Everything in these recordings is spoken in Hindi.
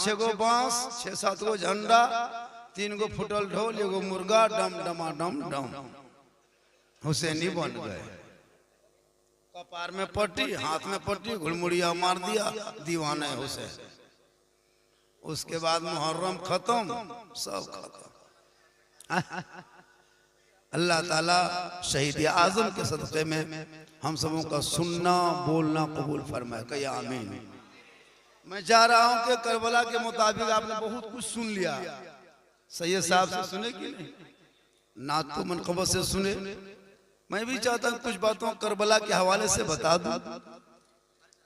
5-6 गो बांस, 6-7 गो झंडा, 3 गो फुटल ढोल, एगो मुर्गा, डम डमा डम डम। हुसैनी बन गए। कपार में पट्टी, हाथ में पट्टी, घुलमुड़िया मार दिया, दीवाने हुसैन। उसके बाद मुहर्रम खत्म, सब खत्म। अल्लाह ताला शहीद आजम के सदक़े में हम सबों का सुनना बोलना कबूल फरमाए, कहिए आमीन। मैं चाह रहा हूं कि करबला के मुताबिक आपने बहुत कुछ सुन लिया। सैयद साहब से सुने कि नहीं, नात तो मनक़बत से सुने। मैं भी चाहता हूं कुछ बातों करबला के हवाले से बता दूं।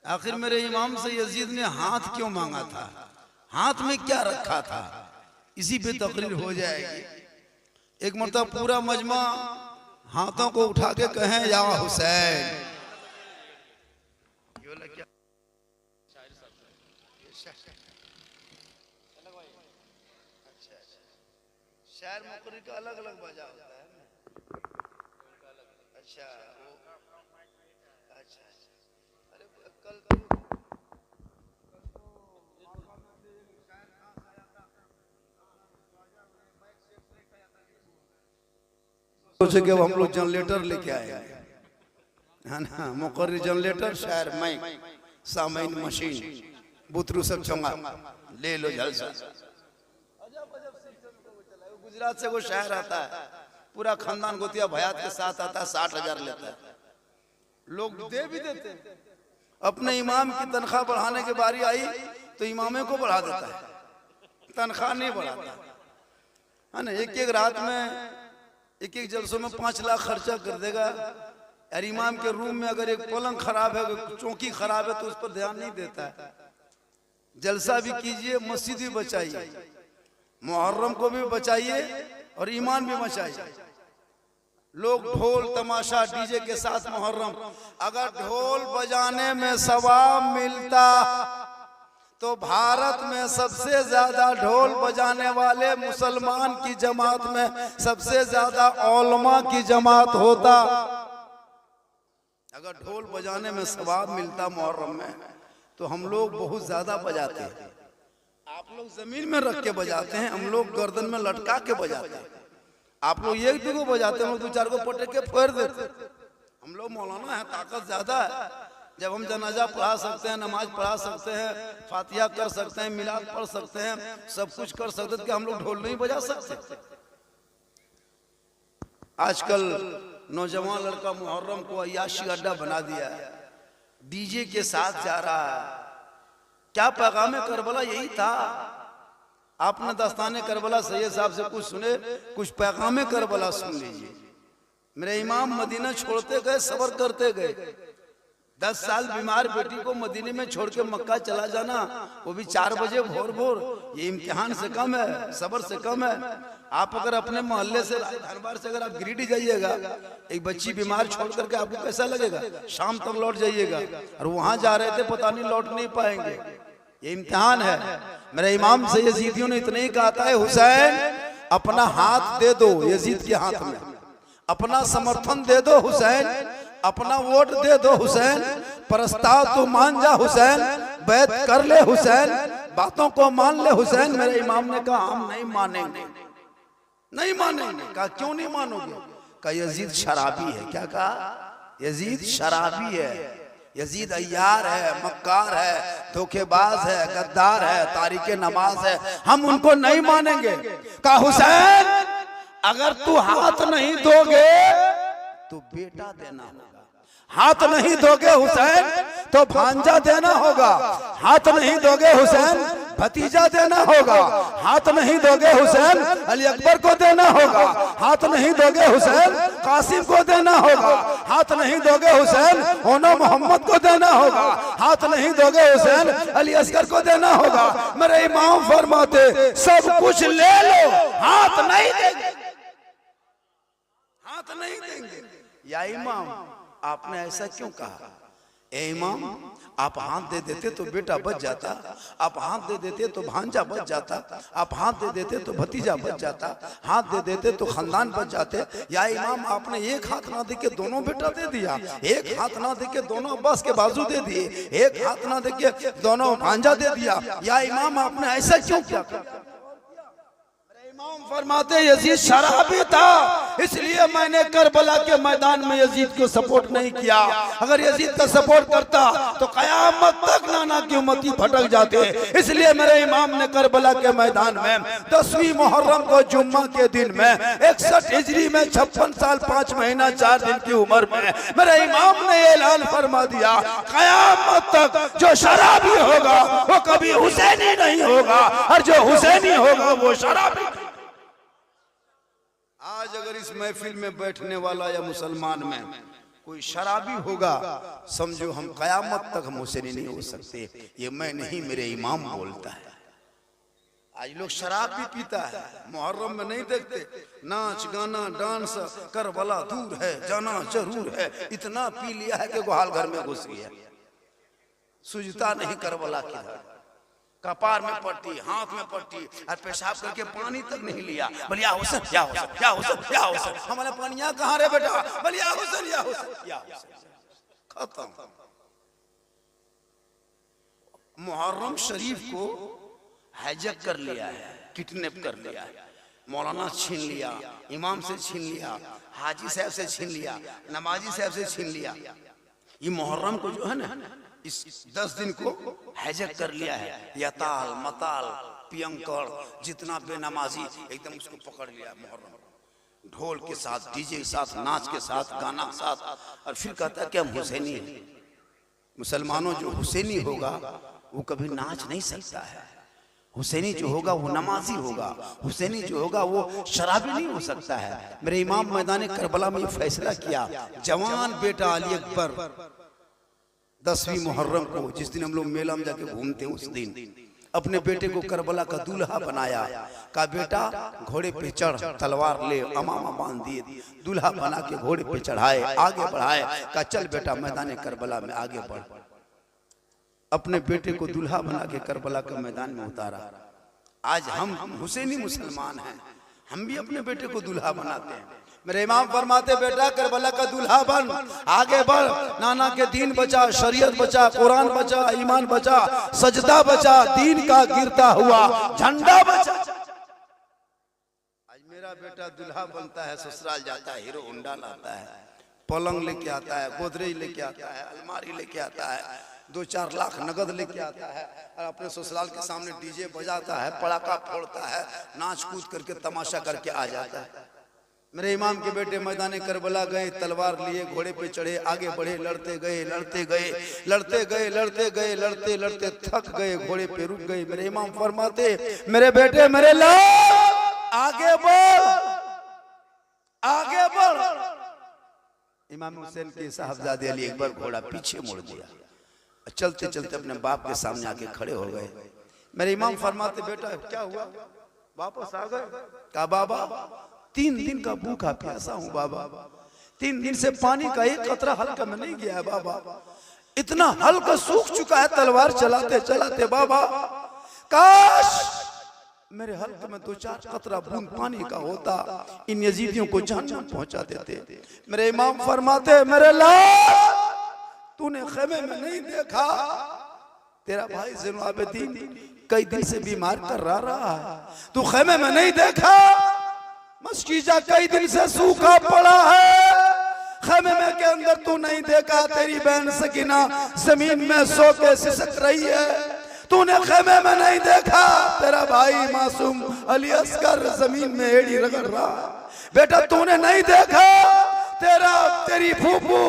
आखिर मेरे इमाम से यजीद ने हाथ क्यों मांगा था, हाथ में क्या रखा था, इसी पे तकरीर हो जाएगी। एक मरतबा पूरा मजमा हाथों को उठा के कहें या हुसैन। शायर मुकर्री का अलग अलग बजा होता है। अच्छा अच्छा, अरे कल सोचे कि हम लोग जनरेटर लेके आए है ना, मुकर्री जनरेटर, शायर माइक, सामईन मशीन, बुतरू सब चंगा, ले लो जलसा। गुजरात से वो शायर आता है, पूरा खानदान गोतिया भयात के साथ आता है, 60,000 लेता है। लोग दे भी देते हैं। अपने इमाम की तनख्वाह बढ़ाने की बारी आई तो इमामे को बढ़ा देता है, तनख्वाह नहीं बढ़ाता है ना। एक एक रात में, एक एक जलसों में 5 लाख खर्चा कर देगा। यार इमाम के रूम में अगर एक पलंग खराब है, चौकी खराब है तो उस पर ध्यान नहीं देता है। जलसा भी कीजिए, मस्जिद भी बचाइए, मुहर्रम को भी बचाइए और ईमान भी बचाइए। लोग ढोल तमाशा डीजे के साथ मुहर्रम, अगर ढोल बजाने में सवाब मिलता तो भारत में सबसे ज्यादा ढोल बजाने वाले मुसलमान की जमात में सबसे ज्यादा उलमा की जमात होता। अगर ढोल बजाने में सवाब मिलता मुहर्रम में तो हम लोग बहुत ज्यादा बजाते हैं। आप लोग जमीन में रख के बजाते हैं, हम लोग गर्दन में लटका के बजाते हैं। आप लोग एक दो को बजाते हैं, हम लोग 2-4 को पटक के फोड़ देते। हम लोग मौलाना है, ताकत ज्यादा है। जब हम जनाजा पढ़ा सकते हैं, नमाज पढ़ा सकते हैं, फातिहा कर सकते हैं, मिलाद पढ़ सकते हैं, सब कुछ कर सकते हैं, कि हम लोग ढोल नहीं बजा सकते। आजकल नौजवान लड़का मुहर्रम को अय्याशी अड्डा बना दिया है, डीजे के साथ जा रहा है। क्या पैगाम करबला यही था। आपने दस्ताने करबला सैयद साहब से कुछ सुने, कुछ पैगाम करबला सुन लीजिए। मेरे इमाम मदीना छोड़ते गए, सबर करते गए। 10 साल बीमार बेटी को मदीने में छोड़ के मक्का चला जाना, वो भी 4 बजे भोर भोर, ये इम्तिहान से कम है, सबर से कम है। आप अगर अपने मोहल्ले से, दरबार से अगर आप गिरिडीह जाइएगा, एक बच्ची बीमार छोड़ करके आपको कैसा लगेगा? शाम तक लौट जाइएगा, और वहां जा रहे थे पता नहीं लौट नहीं पाएंगे। ये इम्तिहान है। मेरे इमाम से यजीदियों ने इतना ही कहा था, हुसैन अपना हाथ दे दो यजीद के हाथ में, अपना समर्थन दे दो हुसैन, अपना वोट दे दो हुसैन, प्रस्ताव तो मान जा हुसैन, बैत कर ले हुसैन, बातों को मान ले हुसैन। मेरे इमाम ने कहा हम नहीं मानेंगे, नहीं मानेंगे। कहा क्यों नहीं मानोगे? कहा यजीद शराबी है। क्या कहा? यजीद शराबी है, यजीद अय्यार है, मक्कार है, धोखेबाज है, गद्दार है, तारीके नमाज है, हम उनको नहीं मानेंगे। कहा हुसैन अगर तू हाथ नहीं दोगे तो बेटा देना होगा, हाथ नहीं दोगे हुसैन तो भांजा देना होगा, हाथ नहीं दोगे हुसैन भतीजा देना होगा, हाथ नहीं दोगे हुसैन अली अकबर को देना होगा, हाथ नहीं दोगे हुसैन कासिम को देना होगा, हाथ नहीं दोगे हुसैन होना मोहम्मद को देना होगा, हाथ नहीं दोगे हुसैन अली असगर को देना होगा। मेरे इमाम फरमाते सब कुछ ले लो, हाथ नहीं देंगे, हाथ नहीं देंगे। या इमाम आपने ऐसा क्यों कहा? ए इमाम, आप हाथ दे देते तो बेटा बच जाता, आप हाथ दे देते तो भांजा बच जाता, आप हाथ दे देते तो भतीजा बच जाता, हाथ दे देते तो खानदान बच जाते। या इमाम, आपने एक हाथ ना दे के दोनों बेटा दे दिया, एक हाथ ना दे के दोनों अब्बास के बाजू दे दिए, एक हाथ ना दे के दोनों भांजा दे दिया। या इमाम, आपने ऐसा क्यों किया? इमाम फरमाते यजीद शराबी था, इसलिए मैंने करबला के मैदान में यजीद को सपोर्ट नहीं किया। अगर यजीद का सपोर्ट करता तो कयामत तक नाना की उम्मती भटक जाते। इसलिए मेरे इमाम ने करबला के मैदान में 10वीं मुहर्रम को जुम्मा के दिन में 61 हिजरी में 56 साल 5 महीना 4 दिन की उम्र में मेरे इमाम ने ऐलान फरमा दिया, कयामत तक जो शराबी होगा वो कभी हुसैनी नहीं होगा, और जो हुसैनी होगा वो शराबी। आज अगर इस महफिल में बैठने वाला या मुसलमान में कोई शराबी होगा, समझो हम कयामत तक हम हुसैनी नहीं हो सकते। ये मैं नहीं, मेरे इमाम बोलता है। आज लोग शराब भी पीता है, मुहर्रम में नहीं देखते, नाच गाना डांस करबला दूर है, जाना जरूर है। इतना पी लिया है कि गुहाल घर में घुस गया, सुझता नहीं करबला की। कपार में पट्टी, हाथ में पट्टी, और पेशाब करके पानी तक नहीं लिया। बोले या हुसैन, या हुसैन, या हुसैन, या हुसैन। हमारे पानिया कहाँ रे बेटा? बोले या हुसैन, या हुसैन, या हुसैन। खत्म। मुहर्रम शरीफ को हाईजैक कर लिया है, किडनैप कर लिया है। मौलाना छीन लिया, इमाम से छीन लिया, हाजी साहब से छीन लिया, नमाजी साहब से छीन लिया। ये मुहर्रम को जो है ना, इस 10 दिन को हाईजैक कर लिया है। यताल मताल पियंकड़ जितना बेनमाजी एकदम उसको पकड़ लिया। मुहर्रम ढोल के साथ, डीजे के साथ, नाच के साथ, गाना के साथ, और फिर कहता है कि हम हुसैनी हैं। मुसलमानों, जो हुसैनी होगा वो कभी नाच नहीं सकता है। हुसैनी जो होगा वो नमाजी होगा, हुसैनी जो होगा वो शराबी नहीं हो सकता है। मेरे इमाम मैदान करबला में ये फैसला किया, जवान बेटा अली अकबर 10वीं मुहर्रम को, जिस दिन हम लोग मेला में जाके घूमते हैं, उस दिन अपने बेटे को करबला का दूल्हा बनाया। का बेटा घोड़े पे चढ़, तलवार ले, अमामा बांध दिए, दूल्हा बना के घोड़े पे चढ़ाए, आगे बढ़ाए। का चल बेटा मैदान करबला में आगे बढ़। अपने बेटे को दूल्हा बना के करबला के मैदान में उतारा। आज हम हुसैनी मुसलमान हैं, हम भी अपने बेटे को दूल्हा बनाते हैं। मेरे इमाम फरमाते, बेटा करबला का दूल्हा बन, आगे बढ़, नाना के दीन बचा, शरीयत बचा, कुरान बचा, ईमान बचा, सजदा बचा, दीन का गिरता हुआ झंडा बचा। आज मेरा बेटा दूल्हा बनता है, ससुराल जाता है, हीरो होंडा लाता है, पलंग लेके आता है, गोदरेज लेके आता है, अलमारी लेके आता है, 2-4 लाख नगद लेके आता है, और अपने ससुराल के सामने डीजे बजाता है, पड़ाका फोड़ता है, नाच कूद करके तमाशा करके आ जाता है। मेरे इमाम के बेटे मैदान करबला गए, तलवार लिए, घोड़े पे चढ़े, आगे बढ़े, लड़ते गए, लड़ते गए, लड़ते गए, लड़ते गए, लड़ते लड़ते थक गए, घोड़े पे रुक गए। मेरे इमाम फरमाते, मेरे बेटे, मेरे लाल, आगे बढ़, आगे बढ़। इमाम हुसैन के साहबजादे अली अकबर घोड़ा पीछे मोड़ दिया, चलते चलते अपने बाप के सामने आके खड़े हो गए। मेरे इमाम फरमाते, बेटा क्या हुआ, वापस आ गए? कहा बाबा 3 दिन का भूखा प्यासा हूँ बाबा, 3 दिन से पानी का एक कतरा हल्का में नहीं गया है बाबा, इतना हल्का सूख चुका है तलवार चलाते चलाते बाबा, काश मेरे हल्के में 2-4 कतरा बूंद पानी का होता, इन यजीदियों को जान पहुंचा देते। मेरे इमाम फरमाते, मेरे लाल, तूने खेमे में नहीं देखा, तेरा भाई ज़ैनुल आबिदीन कई दिन से बीमार कर रहा है, तू खेमे में नहीं देखा, मस्कीजा कई दिन से सूखा पड़ा है, खेमे में के अंदर तू नहीं देखा, तेरी बहन सकीना जमीन में सो के सिसक रही है, तूने खेमे में नहीं देखा, तेरा भाई मासूम अली असगर जमीन में एड़ी रगड़ रहा है, बेटा तूने नहीं देखा, तेरी फूफू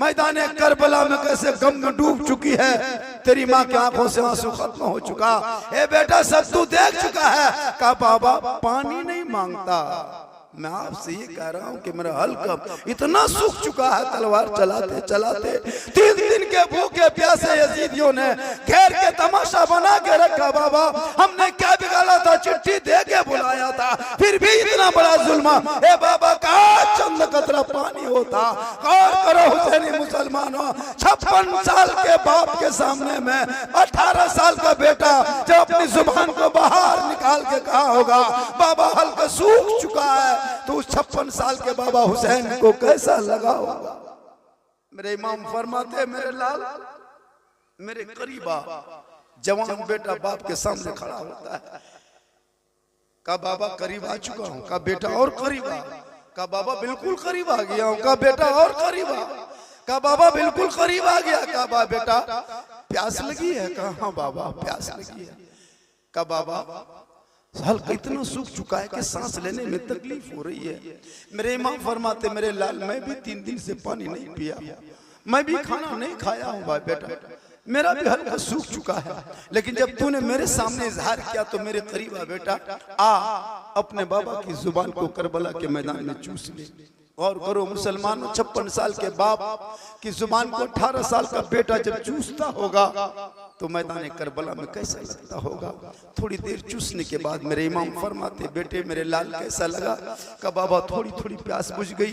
मैदान करबला में कैसे गम में डूब चुकी है, तेरी माँ की आंखों से आंसू खत्म हो चुका, ए बेटा सब तू देख चुका है। कहा बाबा पानी नहीं मांगता, मैं आपसे ये कह रहा हूँ कि मेरा हल्का इतना सूख चुका है तलवार चलाते चलाते, 3 दिन के भूखे प्यासे यजीदियों ने घेर के तमाशा बना के रखा। बाबा हमने क्या बिगाड़ा था, चिट्ठी दे के बुलाया था, फिर भी इतना बड़ा जुल्म। ए बाबा का चंद कतरा पानी वो था। गौर करो हुसैनी मुसलमानों, 56 साल के बाप के सामने में 18 साल का बेटा जब अपनी जुबान को बाहर निकाल के कहा होगा बाबा हल्का सूख चुका है, तो उस 56 साल के बाबा हुसैन को कैसा लगा होगा। मेरे इमाम फरमाते मेरे लाल मेरे करीबा जवान बेटा बाप के सामने खड़ा होता है, का बाबा करीब आ चुका हूँ, का बेटा और करीब आ, का बाबा बिल्कुल करीब आ गया हूँ, का बेटा और करीब आ, का बाबा बिल्कुल करीब आ गया, का बाबा बेटा प्यास लगी है, कहा बाबा प्यास लगी है, का बाबा हल्का इतना सूख चुका है कि सांस लेने में तकलीफ हो रही है। मेरे इमाम फरमाते मेरे लाल मैं भी 3 दिन से पानी नहीं पिया, मैं भी खाना नहीं खाया हूँ भाई बेटा, मेरा भी हल्का सूख चुका है, लेकिन जब तूने मेरे सामने इजहार किया तो मेरे करीब आ बेटा, आ अपने बाबा की जुबान को करबला के मैदान में चूस ले। और करो मुसलमानों, 56 साल के बाप की जुबान को 18 साल का बेटा जब चूसता होगा तो मैदान करबला में कैसा लगता होगा। थोड़ी देर चूसने के बाद मेरे इमाम फरमाते बेटे मेरे लाल कैसा लगा, का बाबा थोड़ी थोड़ी प्यास बुझ गई,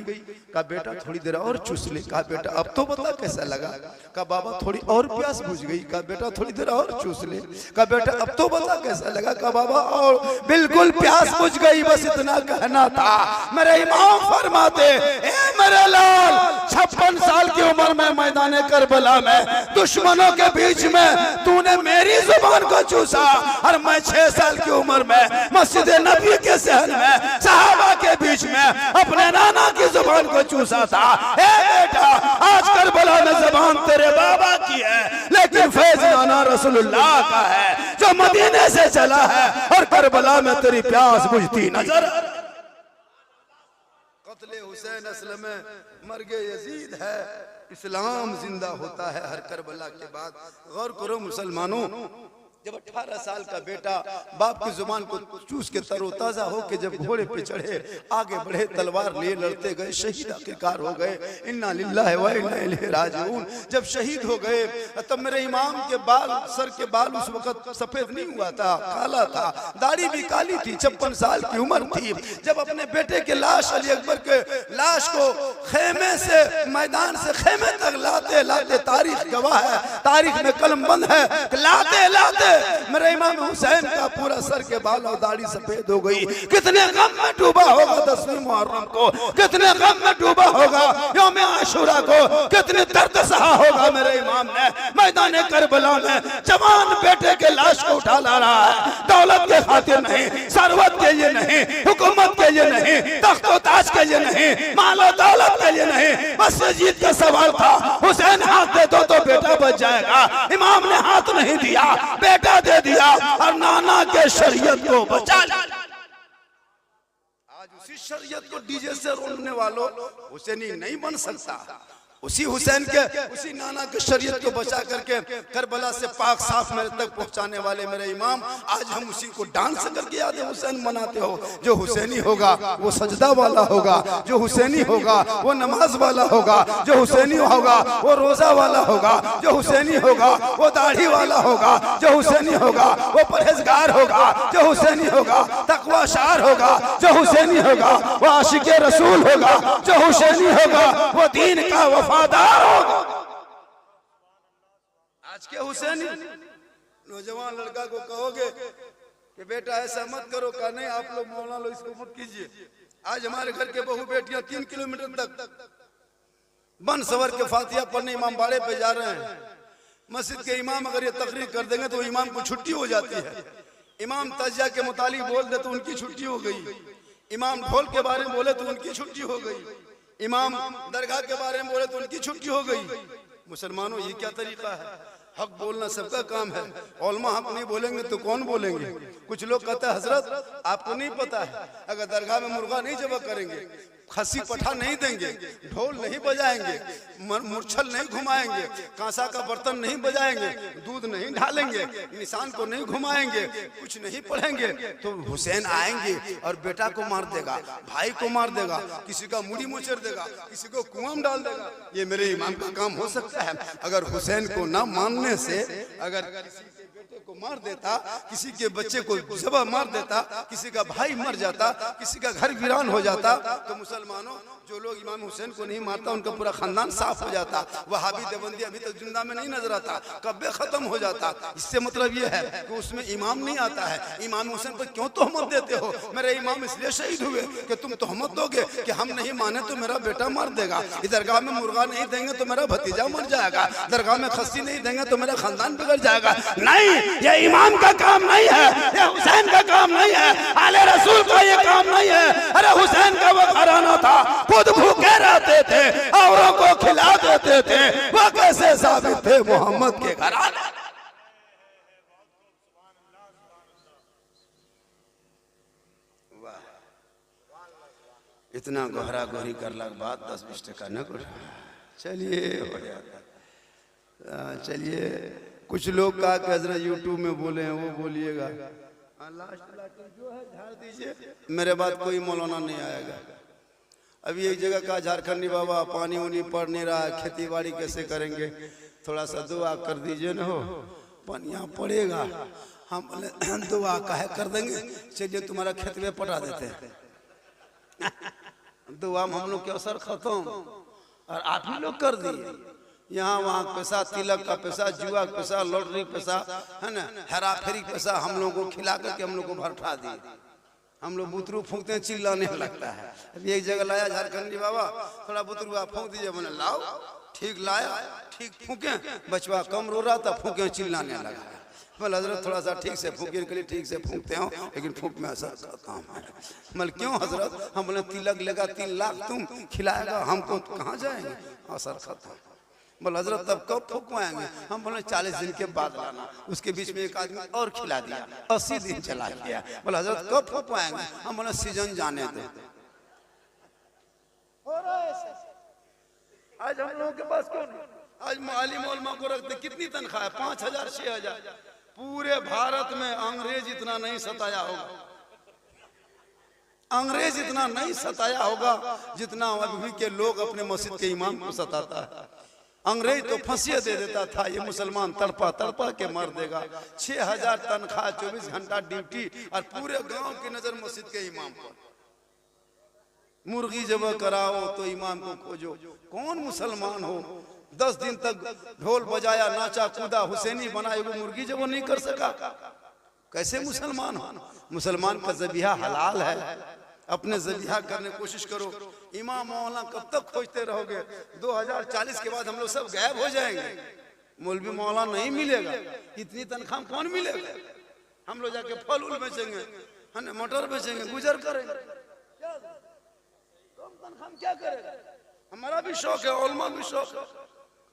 का बेटा थोड़ी देर और चूस ले, का बेटा अब तो बता कैसा लगा, का बाबा थोड़ी और प्यास बुझ गई, का बेटा थोड़ी देर और चूस ले, का बेटा अब तो बता कैसा लगा, का बाबा और बिल्कुल प्यास बुझ गई, बस इतना कहना था। मेरे इमाम फरमाते मेरे लाल 56 साल की उम्र में मैदान करबला में दुश्मनों के बीच में तूने मेरी जुबान को चूसा, और मैं 6 साल की उम्र में मस्जिद नबी के सहन में सहाबा के बीच में अपने नाना की जुबान को चूसा था। ए बेटा आज करबला में जुबान तेरे बाबा की है, लेकिन फैज नाना रसूलुल्लाह का है जो मदीने से चला है, और करबला में तेरी प्यास बुझती नजर। कत्ले हुसैन असल में मर्गे यजीद है, इस्लाम जिंदा होता है हर करबला के बाद। गौर करो मुसलमानों, जब 18 साल का बेटा बाप की जुबान को चूस के तरोताजा होके जब घोड़े पे चढ़े आगे बढ़े, तलवार लिए लड़ते गए, शहीद आखिरकार हो गए, इन्ना लिल्लाहि व इन्ना इलैहि राजिऊन। जब शहीद हो गए तब मेरे इमाम के बाल, सर के बाल उस वक्त सफेद नहीं हुआ था, काला था, दाढ़ी भी काली थी, 56 साल की उम्र थी। जब अपने बेटे के लाश, अली अकबर के लाश को खेमे से, मैदान से खेमे तक लाते लाते, तारीख गवाह है, तारीख में कलम बंद है, लाते लाते मेरे इमाम हुसैन का पूरा सर के बाल और दाढ़ी सफेद हो गई। कितने गम में डूबा होगा 10वीं मुहर्रम को, कितने गम में डूबा होगा यौम आशुरा को, कितने दर्द सहा होगा मेरे इमाम ने मैदान करबला में। जवान बेटे के लाश को उठा ला रहा है, दौलत के खातिर नहीं, सरवत के लिए नहीं, हुकूमत के लिए नहीं, तख्तो ताज के लिए नहीं, मालो दौलत के लिए नहीं, बस जीत का सवाल था। हुसैन हाथ दे दो तो बेटा बच जाएगा, इमाम ने हाथ नहीं दिया, बेटा दे दिया, और नाना के शरीयत को बचा लिया। आज उसी शरीयत को डीजे से रोने वालों हुसैनी नहीं बन सकता, उसी हुसैन के, उसी नाना के शरीयत को बचा करके करबला से पाक साफ मेरे तक पहुंचाने वाले मेरे इमाम, आज हम उसी को डांस करके याद हुसैन मनाते हो। जो हुसैनी होगा वो सजदा वाला होगा, जो हुसैनी होगा वो नमाज वाला होगा, जो हुसैनी होगा वो रोजा वाला होगा, जो हुसैनी होगा वो दाढ़ी वाला होगा, जो हुसैनी होगा वो परहेजगार होगा, जो हुसैनी होगा तकवाशार होगा, जो हुसैनी होगा वो आशिके रसूल होगा, जो हुसैनी होगा वो दीन का वफादार होगा। आज के हुसैनी नौजवान लड़का को कहोगे कि बेटा ऐसा मत करो, का नहीं आप लोग मौला लो, इसको मत कीजिए। आज हमारे घर के बहू बेटियां 3 किलोमीटर तक बन सवर के फातिहा पढ़ने इमाम बाड़े पे जा रहे हैं। मस्जिद के इमाम अगर ये तकरीर कर देंगे तो इमाम को छुट्टी हो जाती है। इमाम तजिया के मुतालिक बोल दे तो उनकी छुट्टी हो गई, इमाम ढोल के बारे में बोले तो उनकी छुट्टी हो गई, इमाम दरगाह के बारे में बोले तो उनकी छुट्टी हो गई। मुसलमानों ये क्या तरीका है? हक बोलना सबका काम है, उलमा हक नहीं बोलेंगे तो कौन बोलेंगे? कुछ लोग कहते हैं हजरत आपको नहीं पता है, अगर दरगाह में मुर्गा नहीं जबा करेंगे, खसी पठा नहीं देंगे, ढोल नहीं बजाएंगे, मूर्छल नहीं घुमाएंगे, कांसा का बर्तन नहीं बजाएंगे, दूध नहीं ढालेंगे, निशान को नहीं घुमाएंगे, कुछ नहीं पढ़ेंगे, तो हुसैन आएंगे और बेटा को मार देगा, भाई को मार देगा, किसी का मुड़ी मुचर देगा, किसी को कुआं में डाल देगा। ये मेरे इमाम का काम हो सकता है? अगर हुसैन को ना मानने से अगर किसी के बेटे बेटे को मार देता, किसी के बच्चे को जबा मार देता, किसी का भाई मर जाता, किसी का घर वीरान हो जाता, तो मुसलमानों जो लोग इमाम हुसैन को नहीं मारता उनका पूरा खानदान साफ हो जाता। वहाबी देवबंदी अभी तक जिंदा में नहीं नजर आता, कब्बे खत्म हो जाता। इससे मतलब ये है कि उसमें इमाम नहीं आता है। इमाम हुसैन पर क्यों तोहमत देते हो? मेरे इमाम इसलिए शहीद हुए कि तुम तोहमत दोगे कि हम नहीं माने तो मेरा बेटा मार देगा, दरगाह में मुर्गा नहीं देंगे तो मेरा भतीजा मर जाएगा, दरगाह में खस्सी नहीं देंगे तो मेरा खानदान बिगड़ जाएगा। नहीं, ये इमाम का काम नहीं है, ये हुसैन का काम नहीं है, आले रसूल का ये काम नहीं है। अरे हुसैन का वो घराना था, खुद भूखे रहते थे, औरों को खिला देते थे, वो कैसे साबित थे मोहम्मद के घराने? इतना गहरा गोहरी करला के बाद 10-20 टका न कर। चलिए हो जाता। चलिए कुछ लोग कहा कि हजरत यूट्यूब में बोले हैं वो बोलिएगा, लास्ट जो है झाड़ दीजिए, मेरे बाद कोई मौलाना नहीं आएगा। अभी एक जगह का झारखंडी बाबा पानी उनी पड़ नहीं रहा है, खेती बाड़ी कैसे करेंगे, थोड़ा सा दुआ कर दीजिए न हो, पानी यहाँ पड़ेगा। हम बोले दुआ काहे कर देंगे, चलिए तुम्हारा खेत में पटा देते हैं। दुआ में हम लोग के असर खत्म, और आप ही लोग कर दिए। यहाँ वहाँ पैसा, तिलक का पैसा, जुआ का पैसा, लॉटरी पैसा, है ना, हेरा फेरी पैसा हम लोगों को खिला करके हम लोग को भरठा दिए। हम लोग बुतरू फूंकते हैं, चिल्लाने लगता है। अभी एक जगह लाया झारखंडी बाबा, थोड़ा बुतरू आप फूंक दीजिए, मैंने लाओ, ठीक लाया, ठीक फूके, बचवा कम रो रहा था, फूके चिल्लाने लगा। बोले हजरत थोड़ा सा ठीक से फूके के लिए ठीक से फूकते हो, लेकिन फूक में असर काम है। मतलब क्यों हजरत? हम बोले तिलक लेगा 3 लाख, तुम खिलाएगा हमको, तो कहाँ जाएंगे, असर खत्म। बोले हजरत तब कब फूकवाएंगे? हम बोले 40 दिन के बाद लाना। उसके बीच में एक आदमी और खिला दिया, 80 दिन चला गया। बोले हजरत कब फूकवाएंगे? हम बोले सीजन जाने दो। आज हम लोगों के पास क्यों नहीं? आज माली मौलमा को रखते, कितनी तनख्वाह है? 5000 6000। पूरे भारत में अंग्रेज इतना नहीं सताया होगा, अंग्रेज इतना नहीं सताया होगा जितना अभी के लोग अपने मस्जिद के इमाम को सताता है। अंग्रेज तो फांसी दे देता था, ये मुसलमान तड़पा तड़पा के मर देगा। 6000 तनख्वाह, 24 घंटा ड्यूटी, और पूरे गांव की नजर मस्जिद के इमाम पर। मुर्गी जब कराओ तो इमाम को खोजो। कौन मुसलमान हो 10 दिन तक ढोल बजाया, नाचा कूदा, हुसैनी बनाए, वो मुर्गी जब नहीं कर सका, कैसे मुसलमान हो? मुसलमान का ज़बीहा हलाल है, अपने ज़बीहा करने की कोशिश करो। इमाम मौलाना कब तक खोजते रहोगे? 2040 के बाद हम लोग सब गायब हो जाएंगे, मौलवी मौलाना नहीं मिलेगा। इतनी तनख्वाह कौन मिलेगा? हम लोग जाके फल उल बेचेंगे, है ना, मटर बेचेंगे, गुजर करेंगे। तनख्वाह क्या करेगा? हमारा भी शौक है, उलमा भी शौक है।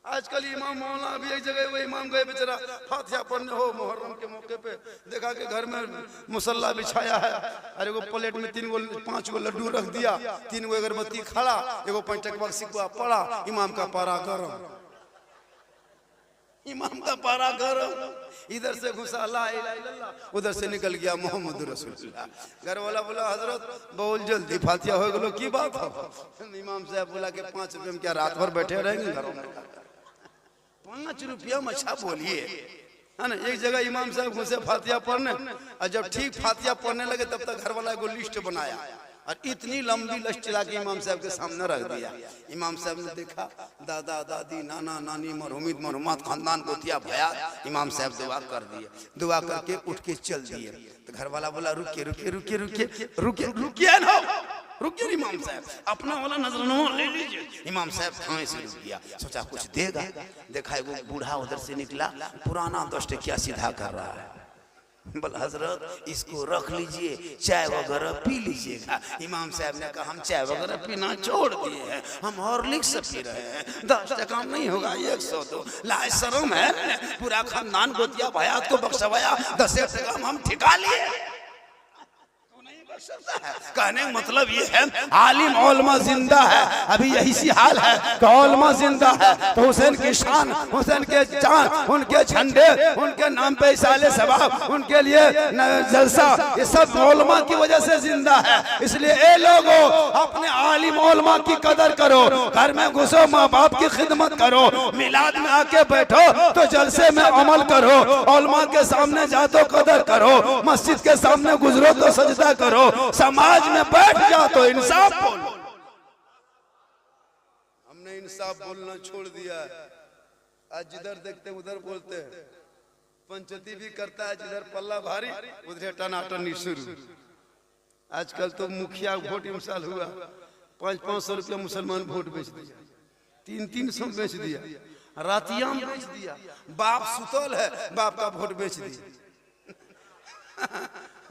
आजकल इमाम मौलाना अभी एक जगह वो इमाम गए बेचारा फातिहा पढ़ने हो मुहर्रम के मौके पे, देखा कि घर में मुसल्ला बिछाया है, अरे वो प्लेट में 5 गो लड्डू रख दिया, 3 गो अगरबत्ती खड़ा, एगो 5 टकवा सिक्का पड़ा, इमाम का पारा गरम, इमाम का पारा गरम। इधर से घुसा ला इलाहा इल्लल्लाह, उधर से निकल गया मोहम्मद रसूलुल्लाह। घर वाला बोला हजरत बहुत जल्दी फातिहा हो गलो, की बात हो? इमाम साहब बोला कि 5 रुपये में क्या रात भर बैठे रहेंगे घरों में? 5 रुपया में अच्छा बोलिए, है ना। एक जगह इमाम साहब घुसे फातिहा पढ़ने, और जब ठीक फातिहा पढ़ने लगे तब तक घर वाला एगो लिस्ट बनाया, और इतनी लंबी लिस्ट चला के इमाम साहब के सामने रख दिया। इमाम साहब ने देखा, दादा दादी नाना नानी मरहुमीत मरहुमात खानदान गोतिया भया। इमाम साहब दुआ कर दिए, दुआ करके उठ के चल दिए। तो घर वाला बोला रुकिए रुकिए रुकिए रुकिए रुकिए रुकिए ना, रुकिए इमाम साहब, अपना वाला नजरनामा ले लीजिए। इमाम साहब थामे से रुक गया, सोचा कुछ देगा। देखा वो बूढ़ा उधर से निकला, पुराना 10 टकिया सीधा कर रहा है। बोला हजरत इसको रख लीजिए, चाय वगैरह पी लीजिएगा। इमाम साहब ने कहा हम चाय वगैरह पीना छोड़ दिए हैं, हम हॉर्लिक्स पी रहे हैं, 10 टका नहीं होगा 102। लाए शर्म है, पूरा खानदान गोतिया भयात को बख्शवाया, 10 टका हम ठिका लिए। कर सकता है। कहने का मतलब ये है आलिम उलमा जिंदा है, अभी यही सी हाल है कि उलमा जिंदा है तो हुसैन की शान, हुसैन के जान, उनके झंडे, उनके नाम पे इसाले सवाब, उनके लिए जलसा, ये सब उलमा की वजह से जिंदा है। इसलिए ए लोगों अपने आलिम उलमा की कदर करो, घर में घुसो माँ बाप की खिदमत करो, मिलाद में आके बैठो तो जलसे में अमल करो, उलमा के सामने जा तो कदर करो, मस्जिद के सामने गुजरो तो सजदा करो, समाज में बैठ जाओ तो इंसाफ बोलो। हमने इंसाफ बोलना छोड़ दिया है। आज जिधर देखते उधर बोलते हैं, पंचती भी करता है जिधर पल्ला भारी उधर टनाटनी शुरू। आजकल तो मुखिया वोट इमसाल हुआ, 500-500 रुपया मुसलमान वोट बेच दिया, 300-300 बेच दिया, रातियां बेच दिया, बाप सुतल है बाप का वोट बेच दिया।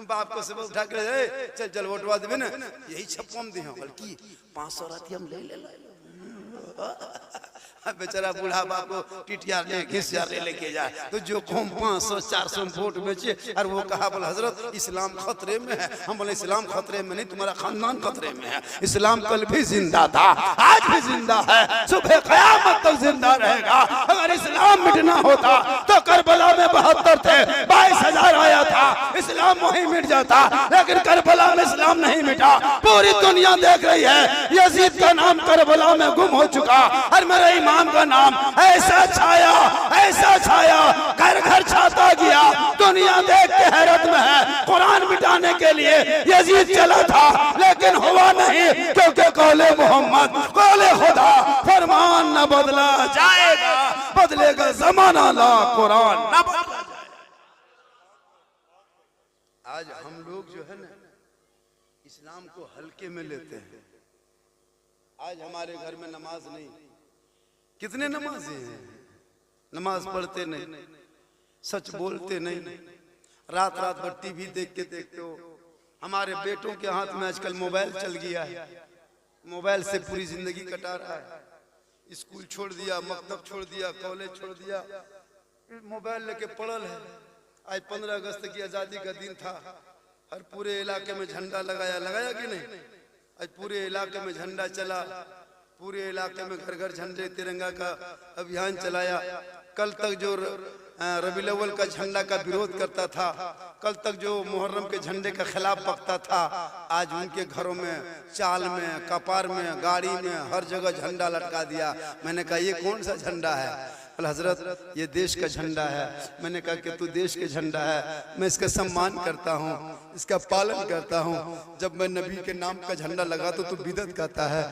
बाप को सुबह उठा कर चल चल वोटवा देवे ना, यही छप्पम दे बल्कि 500 रातियां ले ले बेचारा बूढ़ा बाप को टिटियार ले घिसियार लेके जाए तो जो कौन 500-400 वोट बेचे और वो कहा बोले हजरत इस्लाम खतरे में है। हम बोले इस्लाम खतरे में नहीं, तुम्हारा खानदान खतरे में है। इस्लाम कल भी जिंदा था, आज भी जिंदा है, सुबह क़यामत तक जिंदा रहेगा। अगर इस्लाम मिटना होता तो करबला में 72 थे, 22,000 आया था, इस्लाम वहीं मिट जाता, लेकिन करबला में इस्लाम नहीं मिटा। पूरी दुनिया देख रही है यजीद का नाम करबला में गुम हो चुका और मेरा इमाम का नाम ऐसा छाया घर घर छाता गया, दुनिया देख के हैरत में है। कुरान मिटाने के लिए यजीद चला था लेकिन हुआ नहीं, क्योंकि कौले मोहम्मद कौले खुदा फरमान न बदला जाएगा, बदलेगा जमाना ला कुरान न बदला जाएगा। आज हम लोग जो है ना इस्लाम को हल्के में लेते हैं। आज हमारे घर में नमाज नहीं, कितने नमाज़ी हैं, नमाज पढ़ते नहीं, सच बोलते नहीं, रात रात भर टीवी देखते हो। हमारे बेटों के हाथ में आजकल मोबाइल चल गया है, मोबाइल से पूरी जिंदगी कटा रहा है। स्कूल छोड़ दिया, मकतब छोड़ दिया, कॉलेज छोड़ दिया, मोबाइल लेके पड़ल है। आज 15 अगस्त की आज़ादी का दिन था, हर पूरे इलाके में झंडा लगाया कि नहीं? आज पूरे इलाके में झंडा चला, पूरे इलाके में घर घर झंडे तिरंगा का अभियान चलाया। कल तक जो रबीउल अव्वल का झंडा का विरोध करता था, कल तक जो मुहर्रम के झंडे के खिलाफ बकता था, आज उनके घरों में, चाल में, कपार में, गाड़ी में, हर जगह झंडा लटका दिया। मैंने कहा ये कौन सा झंडा है? हजरत ये देश का झंडा है। मैंने कहा कि तू देश के झंडा है, मैं इसका सम्मान करता हूँ, इसका पालन करता हूँ। जब मैं नबी के नाम का झंडा लगा तो तू बिदत कहता है।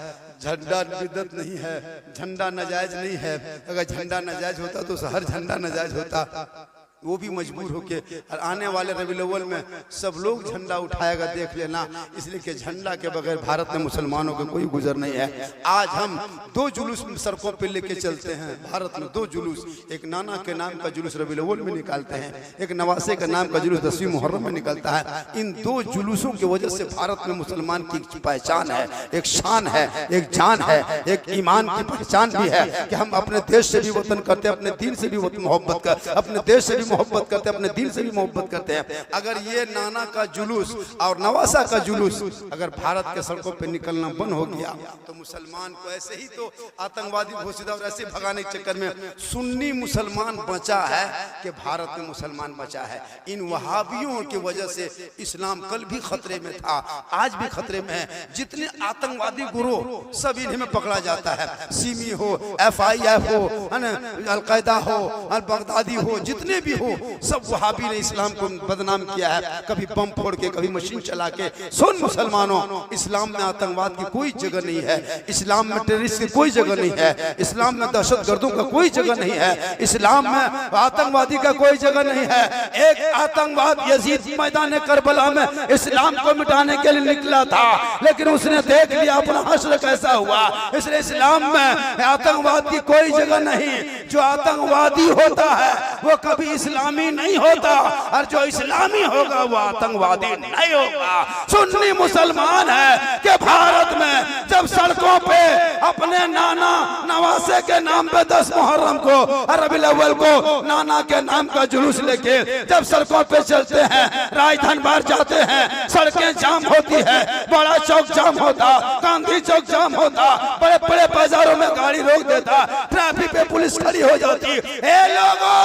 झंडा बिदत नहीं है, झंडा नाजायज नहीं है। अगर झंडा नाजायज होता तो हर झंडा नाजायज होता। वो भी मजबूर होके, और आने वाले रबीउल अव्वल में सब लोग झंडा उठाएगा, देख लेना। इसलिए कि झंडा के बगैर भारत में मुसलमानों का कोई गुजर नहीं है। आज हम 2 जुलूस सड़कों पे लेके चलते हैं भारत में, 2 जुलूस। एक नाना के नाम का जुलूस रबीउल अव्वल में निकालते हैं, एक नवासे का नाम का जुलूस 10वीं मुहर्रम में निकलता है। इन 2 जुलूसों की वजह से भारत में मुसलमान की पहचान है, एक शान है, एक जान है, एक ईमान की पहचान भी है कि हम अपने देश से भी वतन करते हैं, अपने दीन से भी मोहब्बत कर, अपने देश से भी मोहब्बत करते हैं, अपने दिल से भी मोहब्बत करते हैं। अगर ये नाना का जुलूस और नवासा का जुलूस अगर भारत के सड़कों पे निकलना बंद हो गया तो मुसलमान को ऐसे ही तो आतंकवादी घोषित और ऐसे भगाने के चक्कर में सुन्नी मुसलमान बचा है कि भारत में मुसलमान बचा है। इन वहाबियों की वजह से इस्लाम कल भी खतरे में था, आज भी खतरे में है। जितने आतंकवादी गुरोह सब इन्हीं में पकड़ा जाता है। सिमी हो, FIF हो, अलकायदा हो, अल बगदादी हो, जितने भी हो, सब वहाबी ने इस्लाम को बदनाम किया है। कभी बम फोड़ के, कभी मशीन चला के। सुन मुसलमानों, इस्लाम में आतंकवाद की कोई जगह नहीं है, इस्लाम में टेररिस्ट की कोई जगह नहीं है, इस्लाम में दहशतगर्दों का कोई जगह नहीं है, इस्लाम में आतंकवादी का कोई जगह नहीं है। एक आतंकवाद यजीद मैदान करबला में इस्लाम को मिटाने के लिए निकला था, लेकिन उसने देख लिया अपना हश्र कैसा हुआ। इसलिए इस्लाम में आतंकवाद की कोई जगह नहीं। जो आतंकवादी होता है वो कभी इस्लामी नहीं होता और जो इस्लामी होगा वो आतंकवादी नहीं होगा। सुन्नी मुसलमान है कि भारत में जब सड़कों पे अपने नाना नवासे के नाम पे 10 मुहर्रम को रबीउल अव्वल को नाना के नाम का जुलूस लेके जब सड़कों पे चलते हैं, राजधनबार जाते हैं, सड़कें जाम होती है, बड़ा चौक जाम होता, गांधी चौक जाम होता, बड़े बड़े बाजारों में गाड़ी रोक देता, ट्रैफिक पे पुलिस खड़ी हो जाती। ए लोगों,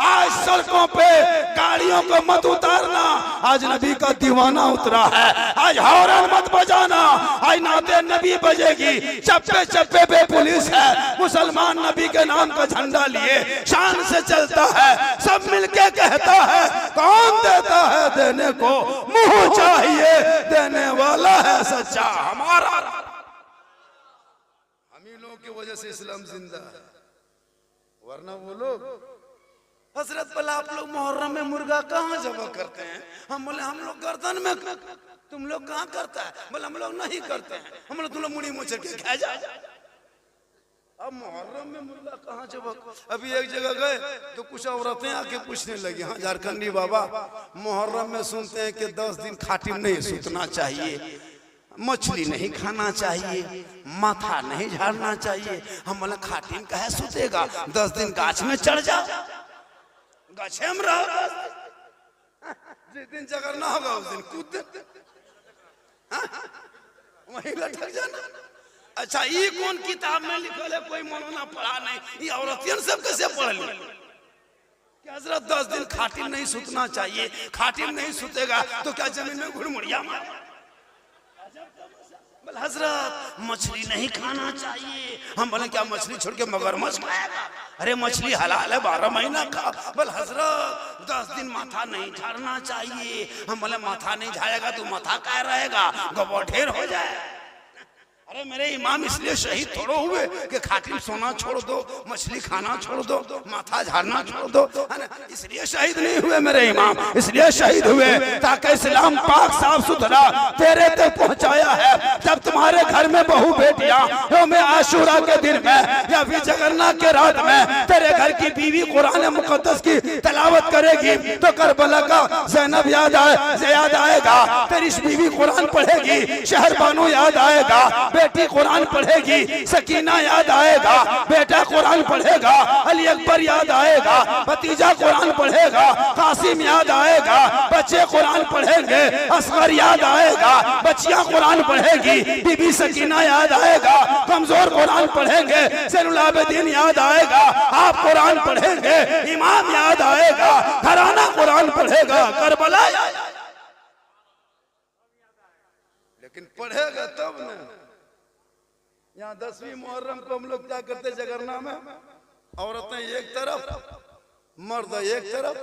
आज सड़कों पे गाड़ियों को मत उतारना, आज नबी का दीवाना उतरा है, आज हॉर्न मत बजाना, आज नाते नबी बजेगी, चप्पे चप्पे पे पुलिस है, मुसलमान नबी के नाम का झंडा लिए शान से चलता है, सब मिलके कहता है कौन देता है देने को मुंह चाहिए, देने वाला है सच्चा हमारा। हम ही लोगों की वजह से इस्लाम जिंदा है, वरना वो लोग हजरत भला आप लोग मुहर्रम में मुर्गा कहाँ जबा करते हैं? हम बोले हम लोग गर्दन में, तुम लोग कहाँ करता है? बोले हम लोग नहीं करते हैं। हम लोग तुम लोग मुड़ी मुँह के खा जा। अब मुहर्रम में मुर्गा कहाँ जबा? अभी एक जगह गए तो कुछ औरतें आके पूछने लगी, हाँ झारखंडी बाबा मुहर्रम में सुनते हैं कि 10 दिन खाटिम नहीं सूतना चाहिए, मछली नहीं खाना चाहिए, माथा नहीं झाड़ना चाहिए। हम बोले खाटिम कहे सुतेगा, 10 दिन गाछ में चढ़ जा, गाछे में रहो, जिस दिन जगरना होगा उस दिन कूद वहीं लटक जाना। अच्छा ये कौन किताब में लिखल है? कोई मौलाना पढ़ा नहीं, ये औरतियन सब कैसे पढ़ ली कि हजरत 10 दिन खाटिम नहीं सुतना चाहिए, खाटिम नहीं सुतेगा तो क्या जमीन में घुड़मुड़िया मारे? बोले हजरत मछली नहीं खाना चाहिए। हम बोले क्या मछली छोड़ के मगरमच्छ खाएगा? अरे मछली हलाल है, 12 महीना खा। बोले हजरत 10 दिन माथा नहीं झाड़ना चाहिए। हम बोले माथा नहीं झाड़ेगा तो माथा क्या रहेगा, गोबर ढेर हो जाए। अरे मेरे इमाम इसलिए शहीद थोड़ो हुए कि खाटिम सोना छोड़ दो, मछली खाना छोड़ दो, माथा झाड़ना छोड़ दो, है ना? इसलिए शहीद नहीं हुए मेरे इमाम, इसलिए शहीद हुए ताकि इस्लाम पाक साफ सुथरा तेरे तक पहुंचाया है। जब तुम्हारे घर में बहू बेटियां यौम आशूरा के दिन में या फिर जगरनाथ के रात में तेरे घर की बीवी कुरान मुकद्दस की तिलावत करेगी तो करबला का ज़ैनब याद आएगा, तेरी बीवी कुरान पढ़ेगी शहर बानो याद आएगा, बेटी कुरान पढ़ेगी सकीना याद आएगा, बेटा कुरान पढ़ेगा अली अकबर याद आएगा, भतीजा कुरान पढ़ेगा कासिम याद आएगा, बच्चे कुरान पढ़ेंगे असगर याद आएगा, बच्चियां कुरान पढ़ेगी बीबी सकीना याद आएगा, कमजोर कुरान पढ़ेंगे ज़ैनुल आबिदीन याद आएगा, आप कुरान पढ़ेंगे इमाम याद आएगा, घराना कुरान पढ़ेगा करबला। लेकिन पढ़ेगा तब न। यहाँ 10वीं मुहर्रम को हम लोग क्या करते जगरना में, औरतें एक तरफ मर्द एक तरफ,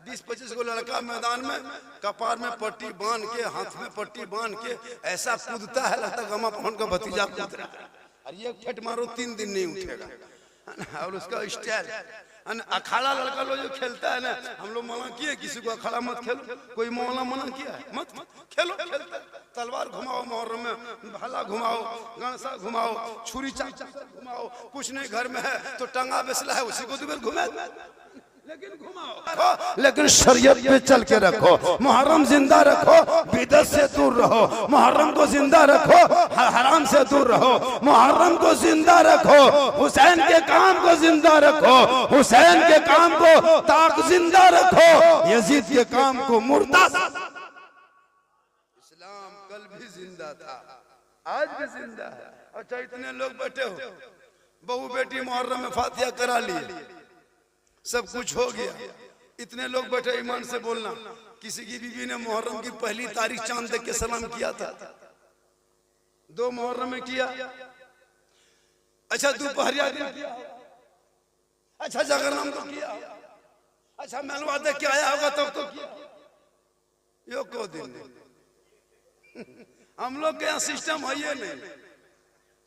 20-25 को लड़का मैदान में कपार में पट्टी बांध के हाथ में पट्टी बांध के ऐसा कूदता है लगता गमा पहन का भतीजा कूद रहा है, और ये फट मारो 3 दिन नहीं उठेगा। और उसका स्टाइल अखाड़ा लड़का लोग जो खेलता है ना, हम लोग मना किए किसी को अखाड़ा मत खेलो, कोई मौला मना किया है मत खेलो, खेलता तलवार घुमाओ मुहर्रम में, भाला घुमाओ, गणसा घुमाओ, छुरी चाचा घुमाओ, कुछ नहीं घर में है तो टंगा बेसला है उसी को तो घुमा, लेकिन घुमाओ, लेकिन शरीयत पे चल के रखो, मुहर्रम जिंदा रखो, बिदअत से दूर रहो, मुहर्रम को जिंदा रखो, हराम से दूर रहो, मुहर्रम को जिंदा रखो, हुसैन के काम को जिंदा रखो, हुसैन के काम को ताक जिंदा रखो, यजीद के काम को मुर्दा। इस्लाम कल भी जिंदा था, आज भी जिंदा है। अच्छा इतने लोग बैठे हो, बहू बेटी मुहर्रम में फातिहा करा ली, सब कुछ हो गया, इतने लोग बैठे, ईमान से बोलना किसी की बीवी ने मुहर्रम की पहली तारीख चांद देख के सलाम किया था? 2 मुहर्रम में किया, अच्छा दोपहरिया दिन किया, अच्छा जगरनाम तो किया, अच्छा मेलवा देख के आया होगा तब तो किया, यो को दिन हम लोग के यहाँ सिस्टम है ये नहीं,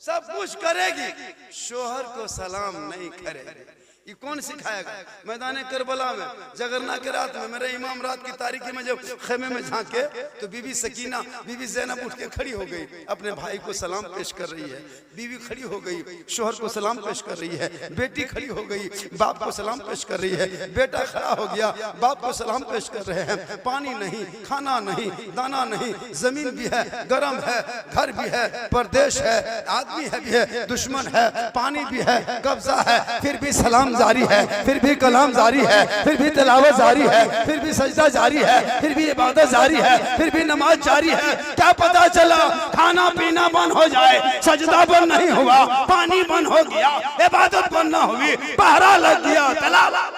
सब कुछ करेगी, शोहर को सलाम नहीं करेगी, ये कौन सिखाएगा? मैदान करबला में जगरना के रात में मेरे इमाम रात की तारीखी में जब खेमे में झांके तो बीबी सकीना, बीबी ज़ैनब उठ के खड़ी हो गई, अपने भाई को सलाम पेश कर रही है। बीवी खड़ी हो गई, शोहर को सलाम पेश कर रही है। बेटी खड़ी हो गई, बाप को सलाम पेश कर रही है। बेटा खड़ा हो गया, बाप को सलाम पेश कर रहे हैं। पानी नहीं, खाना नहीं, दाना नहीं, जमीन भी है, गर्म है, घर भी है, परदेश है, आदमी है भी है, दुश्मन है, पानी भी है, कब्जा है, फिर भी सलाम जारी है, फिर भी कलाम जारी है, फिर भी तिलावत जारी है, फिर भी सजदा जारी है, फिर भी इबादत जारी है, फिर भी नमाज जारी है। क्या पता चला खाना पीना बंद हो जाए, सजदा बंद नहीं हुआ, पानी बंद हो गया, इबादत बंद ना हुई, पहरा लग गया, तिलावत।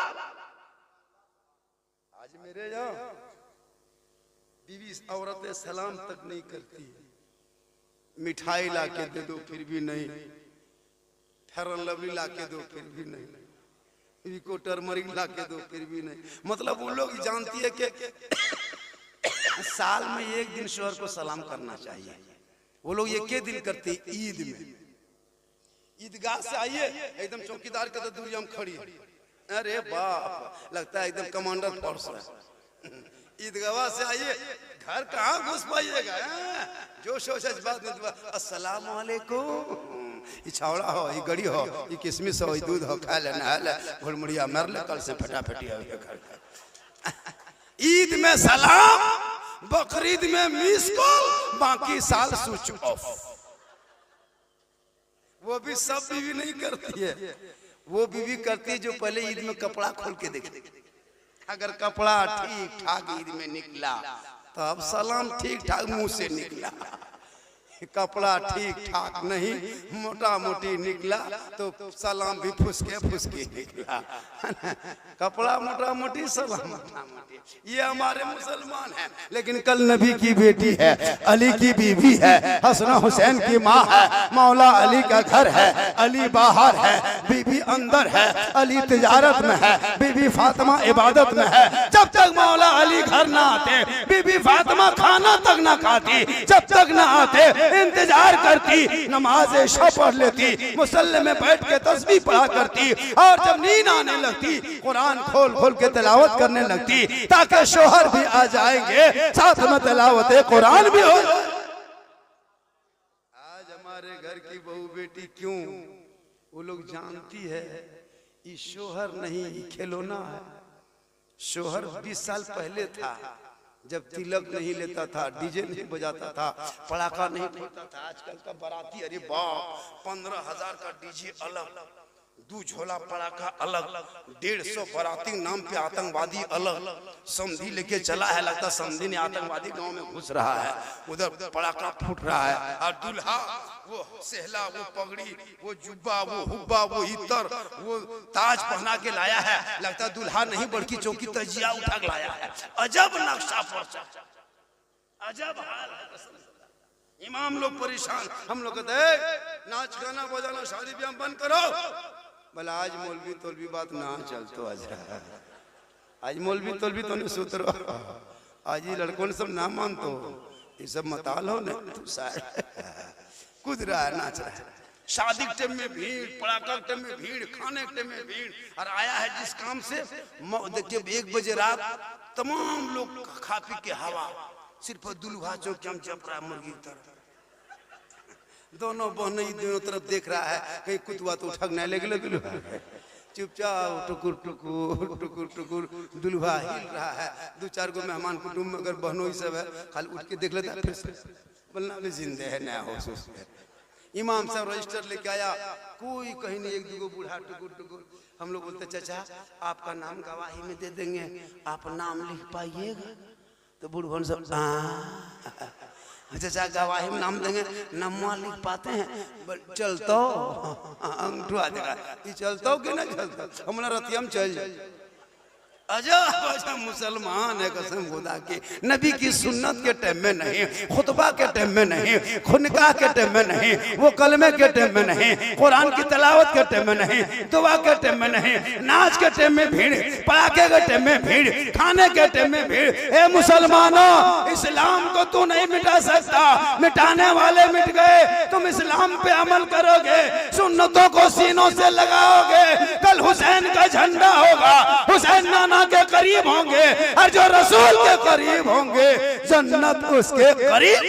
आज मेरे यहाँ बीवी औरतें सलाम तक नहीं करती, मिठाई ला के दे दो फिर भी नहीं, फेरन लवली ला के दो फिर भी नहीं, को टर्मरिक ला के दो फिर भी नहीं। मतलब वो लोग जानती है कि साल में एक दिन शोहर को सलाम करना चाहिए। वो लोग ये के दिन करते हैं? ईद में। ईदगाह से आइए, एकदम चौकीदार के तो दूरी हम खड़ी, अरे बाप लगता है एकदम कमांडर फोर्स है। ईदगाह से आइए, घर कहाँ घुस पाइएगा, जोश होश बात नहीं। अस्सलाम वालेकुम, ये छावड़ा हो, ये गड़ी हो, ये किशमिश हो, ये दूध हो, खा ले नहा ले, घुड़मुड़िया मर ले, कल से फटाफटी हो घर। ईद में सलाम, बकरीद में मिस कॉल, बाकी साल स्विच ऑफ। वो भी सब बीवी नहीं करती है, वो बीवी करती है जो पहले ईद में कपड़ा खोल के देखे। अगर कपड़ा ठीक ठाक ईद में निकला तो अब सलाम ठीक ठाक मुंह से निकला, कपड़ा ठीक ठाक नहीं मोटा मोटी निकला तो सलाम भी फुसके फुसके निकला। कपड़ा मोटा मोटी सलाम मोटा मोटी, ये हमारे मुसलमान हैं। लेकिन कल नबी की बेटी है, अली की बीवी है, हसन हुसैन की माँ है, मौला अली का घर है, अली बाहर है, बीबी अंदर है, अली तिजारत में है, बीबी फातिमा इबादत में है। जब तक मौला अली घर ना आते बीबी फातिमा खाना तक ना खाती, जब तक ना आते इंतजार करती, नमाज इशा पढ़ लेती, मुसल्ले में बैठ के तस्बीह पढ़ा करती, और जब नींद आने लगती कुरान खोल खोल के तिलावत करने लगती, ताकि शोहर भी आ जाएंगे, साथ में तिलावत कुरान भी हो। आज हमारे घर की बहू बेटी क्यों, वो लोग जानती है ये शोहर नहीं, ये खिलौना है। शोहर 20 साल पहले था, जब तिलक नहीं लेता था, डीजे नहीं बजाता था, पड़ाका नहीं फोड़ता था। आजकल का बाराती, अरे बाप, 15,000 का डीजे अलग, 2 झोला पड़ाका अलग, 150 बाराती नाम पे आतंकवादी अलग, समधी लेके चला है, लगता समधी ने आतंकवादी गांव में घुस रहा है, उधर पड़ाका फूट रहा है। और दूल्हा वो सहला, वो पगड़ी, वो जुब्बा, वो हुब्बा, वो इतर, वो ताज पहना के लाया है, लगता दूल्हा नहीं बल्कि चौकी तजिया उठा के लाया है। अजब नक्शा पर, अजब हाल है। इमाम लोग परेशान, हम लोग कहते हैं नाच गाना बजाना शादी ब्याह बंद करो। बोला आज मौलवी तौलवी बात ना चलतो, आज मौलवी तौलवी तो नहीं सूत्र, आज ये लड़कों ने सब ना मानतो, ये सब मताल हो न, तू कूद रहा है, नाच रहा है। शादी के टाइम में भीड़, पड़ाका के टाइम में भीड़, खाने के टाइम में भीड़। और आया है जिस काम से, देखिए 1 बजे रात तमाम लोग खा पी के हवा, सिर्फ दुल्हा चौक हम जप रहा है मुर्गी की तरह। दोनों बहन दोनों तरफ देख रहा है, कहीं कुतवा तो ठगने लगे, चुपचाप टुकुर टुकुर टुकुर टुकुर दुल्हा हिल रहा है। 2-4 गो मेहमान कुटुंब में अगर बहनों ही सब है, खाली उठ के देख लेता है, फिर बोलना भी जिंदे है, नया होश है। इमाम साहब रजिस्टर लेके आया, कोई कहीं नहीं, 1-2 बूढ़ा टुकुर टुकुर। हम लोग बोलते चाचा आपका नाम गवाही में दे देंगे, आप नाम लिख पाइएगा? तो बूढ़ सब चाचा गवाही में नाम देंगे, नम्मा लिख पाते हैं? चलतो अंगूठा देगा, ये चलतो कि ना चलतो, हमारा रतियम चल जाए। अजब मुसलमान है कसम खुदा की। नबी की सुन्नत के टाइम में नहीं, खुतबा के टाइम में नहीं, खुनका के टाइम में नहीं, वो कलमे के टाइम में नहीं, कुरान की तलावत के टाइम में नहीं, दुआ के टाइम में नहीं, नाच के टाइम में भीड़, पटाखे के टाइम में भीड़, खाने के टाइम में भीड़। ए मुसलमानों, इस्लाम को तू नहीं मिटा सकता, मिटाने वाले मिट गए। तुम इस्लाम पे अमल करोगे, सुन्नतों को सीनों से लगाओगे, कल हुसैन का झंडा होगा, हुसैन नाना के करीब होंगे, और जो रसूल के करीब होंगे जन्नत उसके करीब।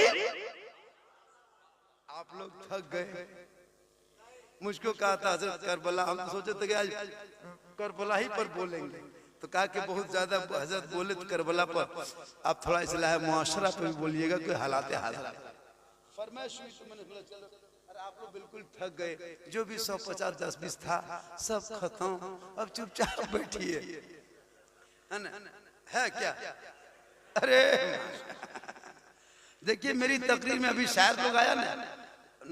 आप लोग थक गए। मुझको कहा था हजरत करबला, हम सोचे थे कि आज करबला ही पर बोलेंगे, तो कहा कि बहुत ज्यादा हजरत बोले तो करबला पर आप थोड़ा इस्लाह मुआशरा पे भी बोलिएगा, कोई हालात फरमाइश हुई तो मैंने बोला चलो। आप लोग बिल्कुल थक गए, जो भी 150 10-20 था सब खत्म, अब चुपचाप बैठिए, है ना? है क्या? अरे देखिए मेरी तकरीर में अभी शायर लोग आया ना,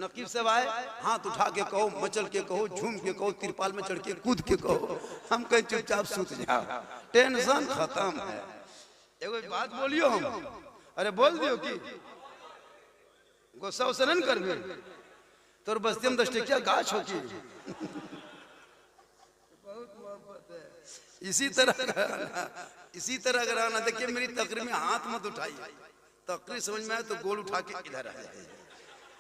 नकीब साहब आए, हाथ उठा के कहो, मचल के कहो, झूम के कहो, तिरपाल में चढ़ के कूद के कहो, हम कहीं चुपचाप सूत जाओ, टेंशन खत्म है। एगो बात बोलियो हम, अरे बोल दियो कि गुस्सा उसे नहीं करबे, तोर बस्ती में 10 टकिया गाछ हो की। बहुत मोहब्बत है। इसी तरह अगर आना, देखिए मेरी तकरीर में हाथ मत उठाइए, तकरीर समझ में आए तो गोल उठा के इधर आ जाइए,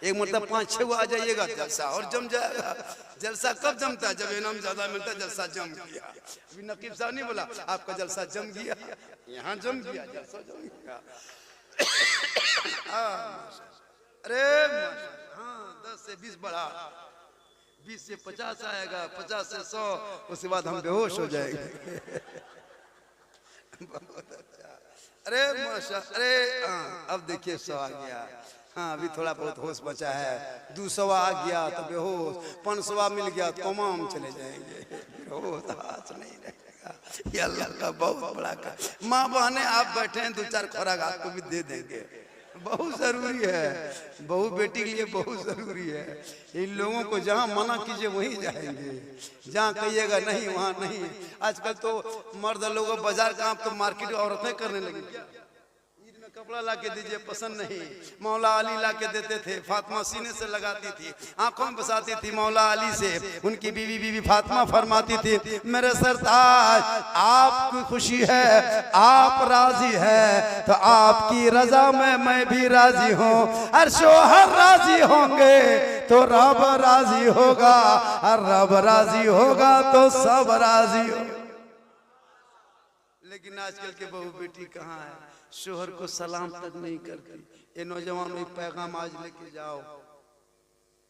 एक मतलब 5-6 आ जाइएगा, जलसा और जम जाएगा। जलसा कब जमता है? जब इनाम ज्यादा मिलता है, जलसा जम गया। अभी नकीब साहब नहीं बोला आपका जलसा जम गया, यहाँ जम गया, जलसा जम गया। अरे हाँ, 10 से 20 बढ़ा, 20 से 50 आएगा, 50 से 100, उसके बाद हम बेहोश हो जाएंगे। बहुत अच्छा। अरे माशा, अरे हाँ, अब देखिए 100 आ गया, हाँ अभी थोड़ा बहुत होश बचा है, 200 आ गया तो बेहोश, 500 मिल गया तो कोमाम चले जाएंगे, होश नहीं रहेगा। ये अल्लाह का बहुत बड़ा का। माँ बहने आप बैठे हैं, 2-4 खुराक आपको भी दे देंगे, बहुत जरूरी है, बहू बेटी के लिए बहुत जरूरी है। इन लोगों को जहाँ मना कीजिए वहीं जाएंगे, जहाँ कहिएगा नहीं वहाँ नहीं। आजकल तो मर्द लोग बाजार काम तो मार्केट औरतें करने लगी, ईद में कपड़ा ला के दीजिए, पसंद नहीं, मौला अली ला के देते थे, फातिमा सीने से लगाती थी, आंखों में बसाती थी मौला अली से, उनकी बीवी फातिमा फरमाती थी मेरे सरताज आपकी खुशी है, आप राजी है तो आपकी रजा में मैं भी राजी हूँ, और शोहर राजी होंगे तो रब राजी होगा, और रब राजी होगा तो सब राजी हो। लेकिन आजकल के बहू बेटी कहाँ है, शोहर को सलाम तक नहीं करती। ये नौजवान में पैगाम आज लेके जाओ,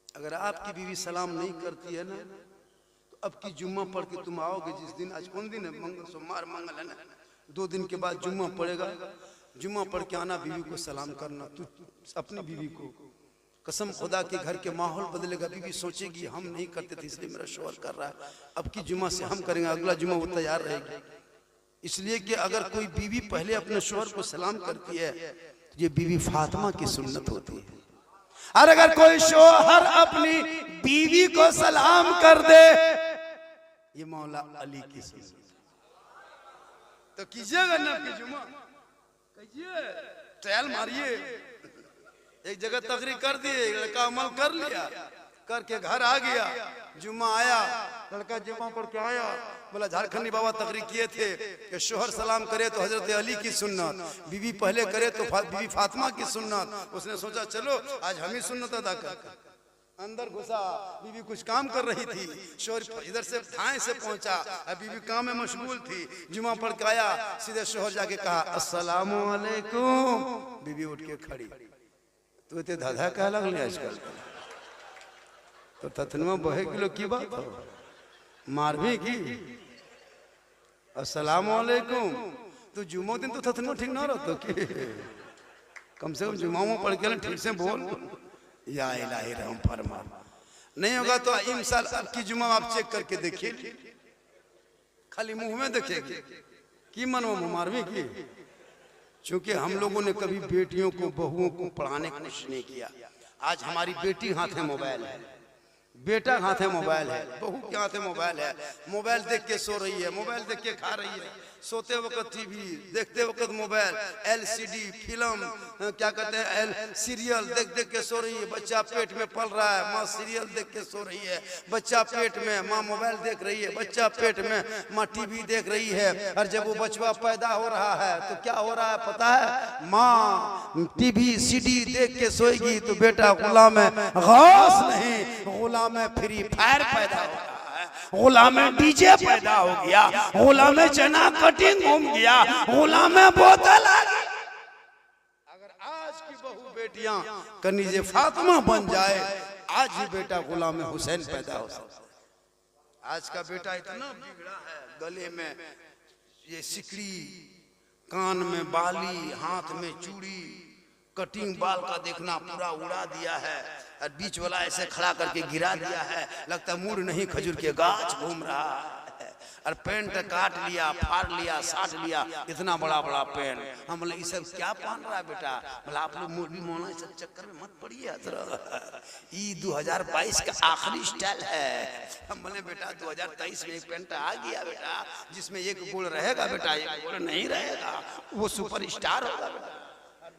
अगर आपकी बीवी सलाम नहीं करती है ना, तो अब की जुम्मा पढ़ के तुम आओगे जिस दिन, आज कौन दिन है? मंगल, सोमवार, मंगल है ना, 2 दिन के बाद जुम्मा पड़ेगा, जुम्मा पढ़ के आना, बीवी को सलाम करना। तू अपनी बीवी को, कसम खुदा के घर के माहौल बदलेगा, बीवी सोचेगी हम नहीं करते थे इसलिए मेरा शोहर कर रहा है, अब की जुम्मा से हम करेंगे, अगला जुम्मा वो तैयार रहेगी। इसलिए कि अगर कोई बीवी पहले अपने शोहर को सलाम करती है, तो ये बीवी फातिमा की सुन्नत होती है। और अगर कोई शोहर अपनी बीवी को सलाम कर दे, ये मौला अली की सुन्नत। तो कीजिएगा ना आपकी जुम्मा, कीजिए, ट्रायल मारिए। एक जगह तकरीर कर दिए, लड़का अमल कर लिया, करके घर आ गया, जुम्मा आया, लड़का जुम्मा पढ़ के आया, बोला झारखंडी बाबा तकरीर किए थे कि शोहर सलाम करे तो हजरत अली की सुन्नत, बीवी पहले करे तो बीवी फातिमा की सुन्नत। उसने सोचा चलो आज हम ही सुन्नत अदा कर। अंदर घुसा, बीवी कुछ काम कर रही थी, शोहर इधर से थाए से पहुंचा, बीवी काम में मशगूल थी, जुम्मा पढ़ के आया, सीधे शोहर जाके कहा अस्सलामु अलैकुम, बीवी उठ के खड़ी, तो इतने धाधा कह लगले आजकल, तो तथनुआ बहे किलो की बात हो, मार भी की अस्सलाम वालेकुम। तो जुम्मो दिन तो तथनुआ ठीक ना रहो तो कम से कम जुम्मा में पढ़ के ठीक से बोल, या इलाही रहम फरमा। नहीं होगा तो इंशाल अब की जुम्मा आप चेक करके देखिए, खाली मुंह में देखेंगे कि मन में मारवी की। क्योंकि हम लोगों ने कभी बेटियों को, बहुओं को पढ़ाने की कोशिश नहीं किया। आज हमारी बेटी हाथ में मोबाइल है, बेटा हाथ में मोबाइल है, बहू के हाथ में मोबाइल है, मोबाइल देख के सो रही है, मोबाइल देख के खा रही है, सोते वक्त टीवी, देखते वक्त मोबाइल, एलसीडी, फिल्म, क्या कहते हैं सीरियल देख देख के सो रही है। बच्चा पेट में पल रहा है, माँ सीरियल देख के सो रही है। बच्चा पेट में, माँ मोबाइल देख रही है। बच्चा पेट में, माँ टीवी देख रही है। और जब वो बचवा पैदा हो रहा है तो क्या हो रहा है पता है? माँ टीवी सीडी देख के सोएगी तो बेटा गुलाम गौस नहीं, गुलाम फ्री फायर पैदा हो रहा है, गुलाम डीजे पैदा हो गया, गुलाम चना कटिंग घूम गया, गुलाम बोतल आ गई। अगर आज की बहू बेटियां कनीजे फातिमा बन जाए, आज ही बेटा गुलाम हुसैन पैदा हो सकता है। आज का बेटा इतना बिगड़ा है, गले में ये सिकड़ी, कान में बाली, हाथ में चूड़ी, कटिंग बाल का देखना पूरा उड़ा दिया है, और बीच वाला ऐसे खड़ा करके गिरा दिया है, लगता है मूड नहीं खजूर के गाछ घूम रहा है। और पेंट काट लिया, फाड़ लिया, साट लिया, इतना बड़ा बड़ा पेंट। हम बोले ये सब क्या पहन रहा है बेटा? बोला आप लोग मुर्गी मोना सब चक्कर में मत पड़िए, ये 2022 का आखिरी स्टाइल है। हम बोले बेटा 2023 में एक पेंट आ गया बेटा, जिसमें एक गोल रहेगा बेटा, एक गोल नहीं रहेगा, वो सुपर स्टार होगा बेटा।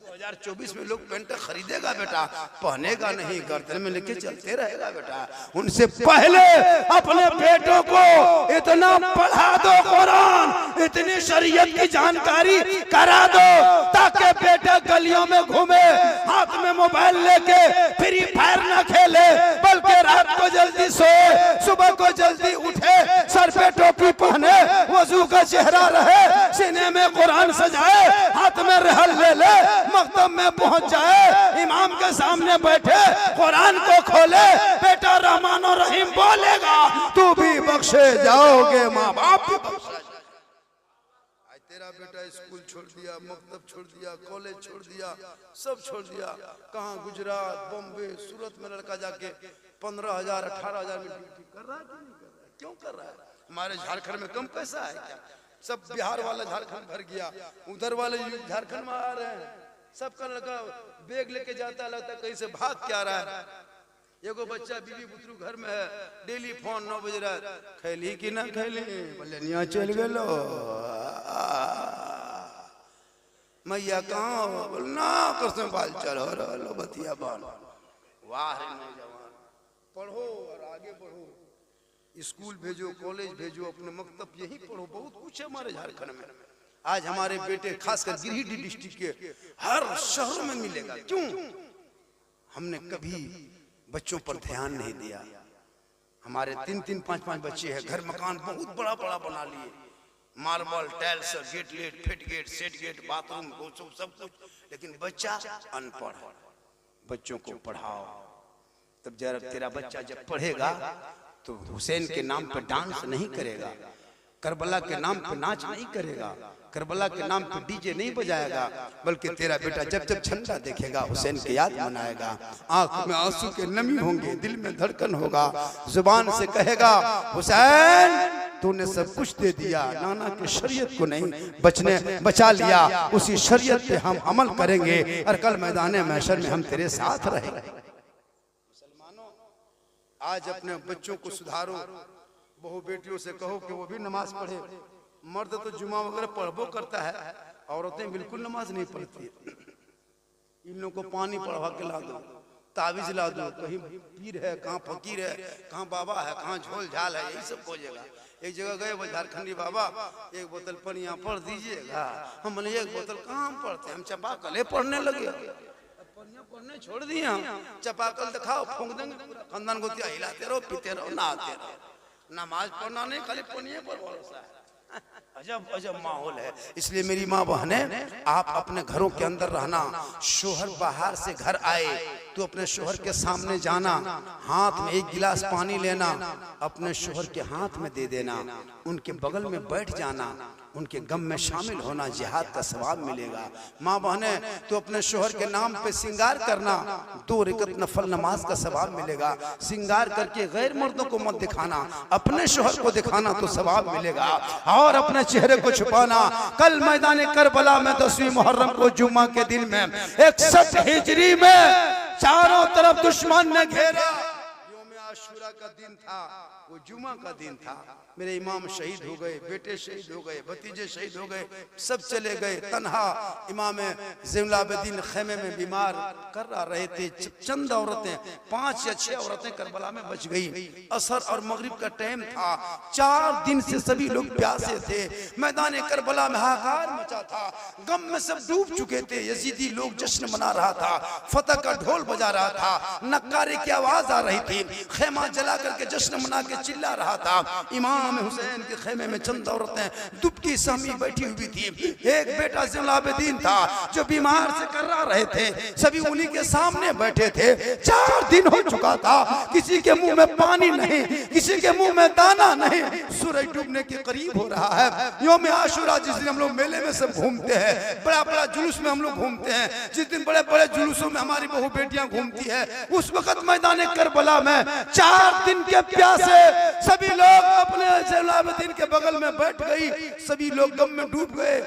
2024 में लोग पेंट खरीदेगा बेटा, पहनेगा नहीं, गर्दन में लेके चलते रहेगा बेटा। उनसे पहले अपने बेटों को इतना पढ़ा दो, कुरान, इतनी शरीयत की जानकारी करा दो, ताकि बेटा गलियों में घूमे, हाथ में मोबाइल लेके फ्री फायर न खेले, बल्कि रात को जल्दी सोए, सुबह को जल्दी उठे, सर पे टोपी पहने, वजू का चेहरा रहे, सीने में कुरान सजाए, हाथ में रहल ले ले, मकतब में पहुंच जाए, इमाम के सामने बैठे, कुरान को खोले, बेटा रहमान और रहीम बोलेगा, तू भी बख्शे जाओगे, माँ बाप भी बख्शे। आज तेरा बेटा स्कूल छोड़ दिया, मकतब छोड़ दिया, कॉलेज छोड़ दिया, सब छोड़ दिया, कहाँ गुजरात, बॉम्बे, सूरत में लड़का जाके 15,000 18,000 में ड्यूटी कर रहा है कि नहीं कर रहा है? क्यों कर रहा है? हमारे झारखंड में कम पैसा है क्या? सब बिहार वाला झारखंड भर गया, उधर वाले झारखंड में आ रहे हैं, सबका लड़का बैग लेके जाता, लगता कहीं से भाग क्या रहा है। एगो बच्चा बीवी बुतरू घर में है, डेली फोन 9 बज रहा है, खैली कि ना खैली, बोले निया चल गेलो, मैया कहाँ बोल ना कसम बाल चल हो रहा बतिया बाल। वाह रे नौजवान, पढ़ो और आगे बढ़ो, स्कूल भेजो, कॉलेज भेजो, अपने मकतब यही पढ़ो, बहुत कुछ है हमारे झारखंड में। आज हमारे बेटे खासकर गिरिडीह डिस्ट्रिक्ट के हर शहरों में मिलेगा। क्यों? हमने कभी बच्चों पर ध्यान नहीं दिया। हमारे 3-3, 5-5 बच्चे हैं, घर मकान बहुत बड़ा बड़ा बना लिए, marble, tiles, gate late, fit gate, set gate, bathroom, सब कुछ, लेकिन बच्चा अनपढ़। बच्चों को पढ़ाओ, तब जब तेरा बच्चा जब पढ़ेगा तो हुसैन के नाम पर डांस नहीं करेगा, करबला के नाम पे नाच नहीं करेगा, करबला के नाम पे डीजे नहीं बजाएगा, बल्कि तेरा बेटा जब जब झंडा देखेगा हुसैन की याद मनाएगा, आंख में आंसू के नमी होंगे, दिल में धड़कन होगा, जुबान से कहेगा हुसैन तूने सब कुछ दे दिया, नाना की शरीयत को नहीं बचा लिया, उसी शरीयत पे हम अमल करेंगे और कल मैदान महशर में हम तेरे साथ रहेंगे। मुसलमानों, आज अपने बच्चों को सुधारो, बहु बेटियों से कहो कि वो भी नमाज पढ़े। मर्द तो जुमा वगैरह पढ़बो करता है, औरतें बिल्कुल नमाज नहीं पढ़ती। इन लोगों को पानी पढ़वा के ला दो, तावीज ला दो, कहीं पीर है, कहाँ फकीर है, कहाँ बाबा है, कहाँ झोल झाल है, यही सब हो जाएगा। एक जगह गए वो झारखंडी बाबा, एक बोतल पानी यहाँ पढ़ दीजिएगा। हम बोले एक बोतल कहाँ हम पढ़ते, हम चापाकल पढ़ने लगे, पढ़ने छोड़ दिए, चापाकल दिखाओ, फूंक देंगे, खानदान को हिलाते रहो, पीते रहो, नहाते रहो। नमाज पढ़ना नहीं, खाली पढ़ने पर भरोसा है। अजब अजब माहौल है। इसलिए मेरी माँ बहने, आप अपने घरों के अंदर रहना, शोहर बाहर से घर आए तो अपने शोहर के सामने जाना, हाथ में एक गिलास पानी लेना, अपने शोहर के हाथ में दे देना, उनके बगल में बैठ जाना, उनके गम में शामिल होना, जिहाद का सवाब मिलेगा। माँ बहने तो अपने शोहर के नाम पे सिंगार करना, 2 रकात नफल नमाज का सवाब मिलेगा। सिंगार करके गैर मर्दों को मत दिखाना, अपने शोहर को दिखाना तो सवाब मिलेगा। और अपने चेहरे को छुपाना। कल मैदान करबला में 10वीं मुहर्रम को जुम्मा के दिन में 61 हिजरी में चारों तरफ दुश्मन ने घेरा, आशूरा का दिन था, वो जुमा का दिन था। मेरे इमाम शहीद हो गए, बेटे शहीद हो गए, भतीजे शहीद हो गए, सब चले गए। तन्हा इमाम ज़ैनुल आबिदीन खेमे में बीमार कर रहे थे। चंद औरतें, 5 या 6 औरतें करबला में बच गई। असर और मगरिब का टाइम था। 4 दिन से सभी लोग प्यासे थे। मैदान करबला में हाहाकार मचा था, गम में सब डूब चुके थे। यजीदी लोग जश्न मना रहा था, फतह का ढोल बजा रहा था, नक्कारे की आवाज आ रही थी, खेमा जला करके जश्न मना के चिल्ला रहा था। इमाम हुसैन के खेमे में चंद औरतें दुबकी सहमी बैठी हुई थी। एक बेटा ज़ैनुल आबिदीन था जो बीमार से कर्रा रहे थे, सभी उन्हीं के सामने बैठे थे। 4 दिन हो चुका था, किसी के मुंह में पानी नहीं, किसी के मुंह में दाना नहीं। सूरज डूबने के करीब हो रहा है। यौम आशूरा जिस दिन हम लोग मेले में सब घूमते हैं, बड़ा बड़ा जुलूस में हम लोग घूमते हैं, जिस दिन बड़े बड़े जुलूसों में हमारी बहू बेटियां घूमती है, उस वक्त मैदान करबला में 4 दिन के प्यासे सभी लोग अपने ज़ैनुल आबिदीन के बगल में बैठ गई। सभी लोग गम में डूब गए।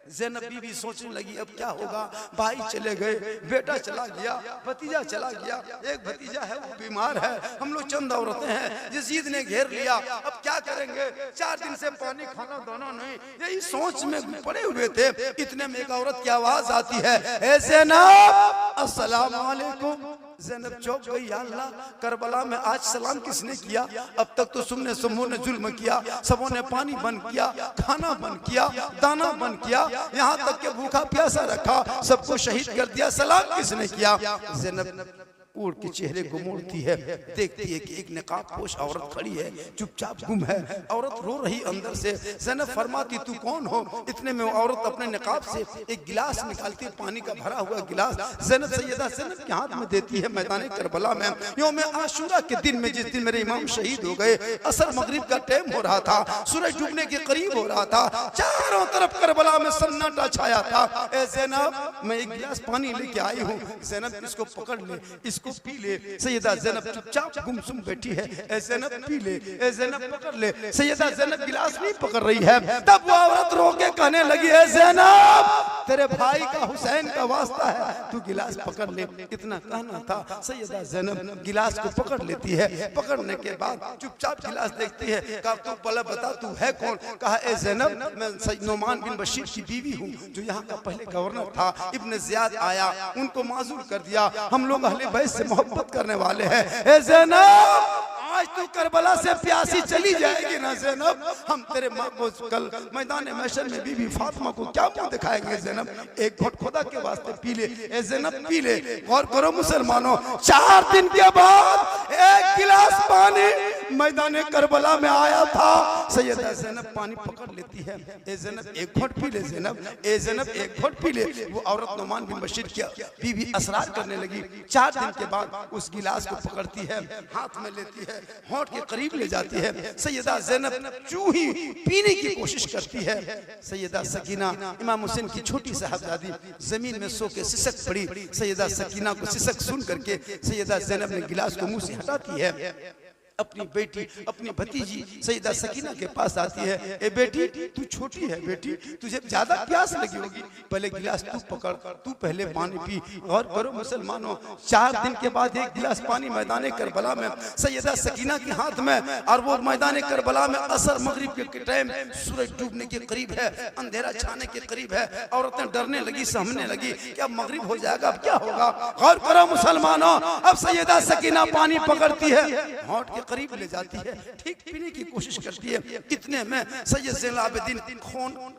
ज़ैनब बीवी सोचने लगी अब क्या होगा। भाई चले गए, बेटा चला गया, भतीजा चला गया, एक भतीजा है वो बीमार है, हम लोग चंद औरतें हैं, यजीद ने घेर लिया, अब क्या करेंगे। 4 दिन से पानी खाना दाना नहीं, यही सोच में पड़े हुए थे। इतने में एक औरत की आवाज आती है, ए ज़ैनब अस्सलाम वालेकुम। ज़ैनब चौंक गई, या अल्लाह, करबला में आज सलाम किसने किया। अब तक तो सुनने समूह ने जुल्म किया, सबों ने पानी बंद किया, खाना बंद किया, दाना बंद किया, यहाँ तक के भूखा प्यासा रखा, सबको शहीद कर दिया, सलाम किसने किया। ज़ैनब उड़ के चेहरे को मोड़ती है, देखती है कि एक नकाब पोश औरत खड़ी है, चुपचाप गुम है। औरत रो रही अंदर से। ज़ैनब फरमाती तू कौन हो। इतने में औरत अपने नकाब से एक गिलास निकालती है, पानी का भरा हुआ गिलास। ज़ैनब सैयदा ज़ैनब के हाथ में देती है। मैदान करबला में यौम आशूरा के दिन में, जिस दिन मेरे इमाम शहीद हो गए, असर मगरिब का टाइम हो रहा था, सूरज डूबने के करीब हो रहा था, चारों तरफ करबला में सन्नाटा छाया था। ए ज़ैनब मैं एक गिलास पानी लेके आई हूँ, ज़ैनब इसको पकड़ ले, इसको पी ले। सैयदा ज़ैनब चुपचाप गुमसुम बैठी है। ए ज़ैनब पी ले, ए ज़ैनब पकड़ ले। सैयदा ज़ैनब गिलास नहीं पकड़ रही है। तब वो औरत रो के कहने लगी, ए ज़ैनब तेरे भाई का हुसैन का वास्ता है, तू गिलास पकड़ ले। इतना कहना था, सैयदा ज़ैनब गिलास को पकड़ लेती है। पकड़ने के बाद चुपचाप गिलास देखती है। कहा तू पहले बता तू है कौन। कहा ए ज़ैनब मैं नोमान बिन बशीर की बीवी हूँ, जो यहाँ का पहले गवर्नर था। इब्न ज़ियाद आया, उनको माजूर कर दिया, हम लोग अहले बैत से मोहब्बत करने वाले हैं। ए ज़ैनब आज तू करबला से प्यासी चली जाएगी ना ज़ैनब, हम तेरे माँ को कल मैदान महशर में बीबी फातिमा को क्या मुंह दिखाएंगे। ज़ैनब एक घोट खुदा के वास्ते पी ले। ए ज़ैनब पी ले। गौर करो मुसलमानों, 4 दिन के बाद एक गिलास पानी मैदान करबला में आया था। सैयदा ज़ैनब पानी पकड़ लेती है। ए ज़ैनब एक घोट पी ले। ज़ैनब ए ज़ैनब एक घोट पी ले। वो औरत नोमान बिन बशीर की बीवी असरार करने लगी। 4 दिन के बाद उस गिलास को पकड़ती है, हाथ में लेती है, होंठ के करीब ले जाती है। सैयदा ज़ैनब चूं ही पीने की कोशिश करती है। सैयदा सकीना इमाम हुसैन की छोटी साहबजादी जमीन में सो के सिसक पड़ी। सैयदा सकीना को सिसक सुन करके सैयदा ज़ैनब ने गिलास को मुंह से हटाती है। अपनी बेटी, अपनी भतीजी सैयदा सकीना के पास आती है। ए बेटी तू छोटी है बेटी, तुझे ज्यादा प्यास लगी होगी, पहले गिलास तू पकड़, तू पहले पानी पी। और करो मुसलमानों, 4 दिन के बाद एक गिलास पानी मैदान करबला में सैयदा सकीना के हाथ में, और वो मैदान करबला में असर मगरिब के टाइम सूरज डूबने के करीब है, अंधेरा छाने के करीब है। औरतें डरने लगी, सहमने लगी कि अब मगरिब हो जाएगा, अब क्या होगा। गौर करो मुसलमानों, अब सैयदा सकीना पानी पकड़ती है, होंठ के करीब ले जाती है, ठीक पीने की कोशिश करती है। इतने में सैयद ज़ैनुल आबिदीन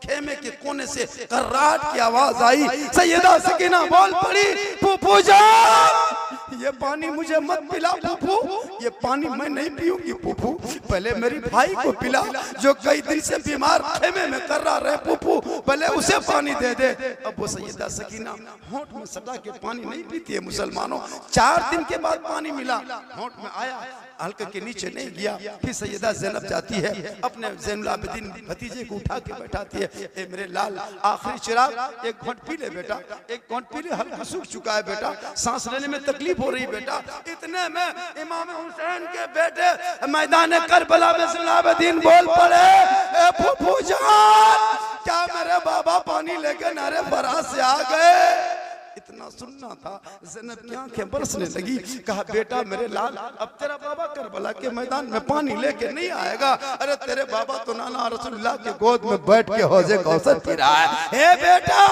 खेमे के कोने से कर्राट की आवाज आई। सैयदा सकीना बोल पड़ी, फूफू जान ये पानी मुझे मत पिला फूफू, ये पानी मैं नहीं पीऊंगी फूफू, पहले मेरी भाई को पिला जो कई दिन से बीमार खेमे में कर्रा रहे फूफू, पहले उसे पानी दे दे। अब वो सैयदा सकीना होंठ में सटा के पानी नहीं पीती है मुसलमानों। 4 दिन के बाद पानी मिला, होंठ में आया, हल्के के नीचे नहीं गया। फिर सैयदा ज़ैनब जाती है, अपने ज़ैनुल आबिदीन भतीजे को उठा के बैठाती है। ए मेरे लाल आखिरी चिराग एक घोंट पी ले बेटा, एक घोंट पी ले, हल्का सूख चुका है बेटा, सांस लेने में तकलीफ हो रही बेटा। इतने में इमाम हुसैन के बेटे मैदान करबला में ज़ैनुल आबिदीन बोल पड़े, ए फूफू जान क्या मेरे बाबा पानी लेके नारे बरात से आ गए। इतना सुनना था। ज़ैनब की आंखें बरसने लगी। कहा बेटा मेरे लाल, अब तेरा बाबा करबला के मैदान में पानी लेके नहीं आएगा। अरे तेरे बाबा तो नाना रसूलुल्लाह के गोद में बैठ के हौजे कौसर पी रहा है। हे बेटा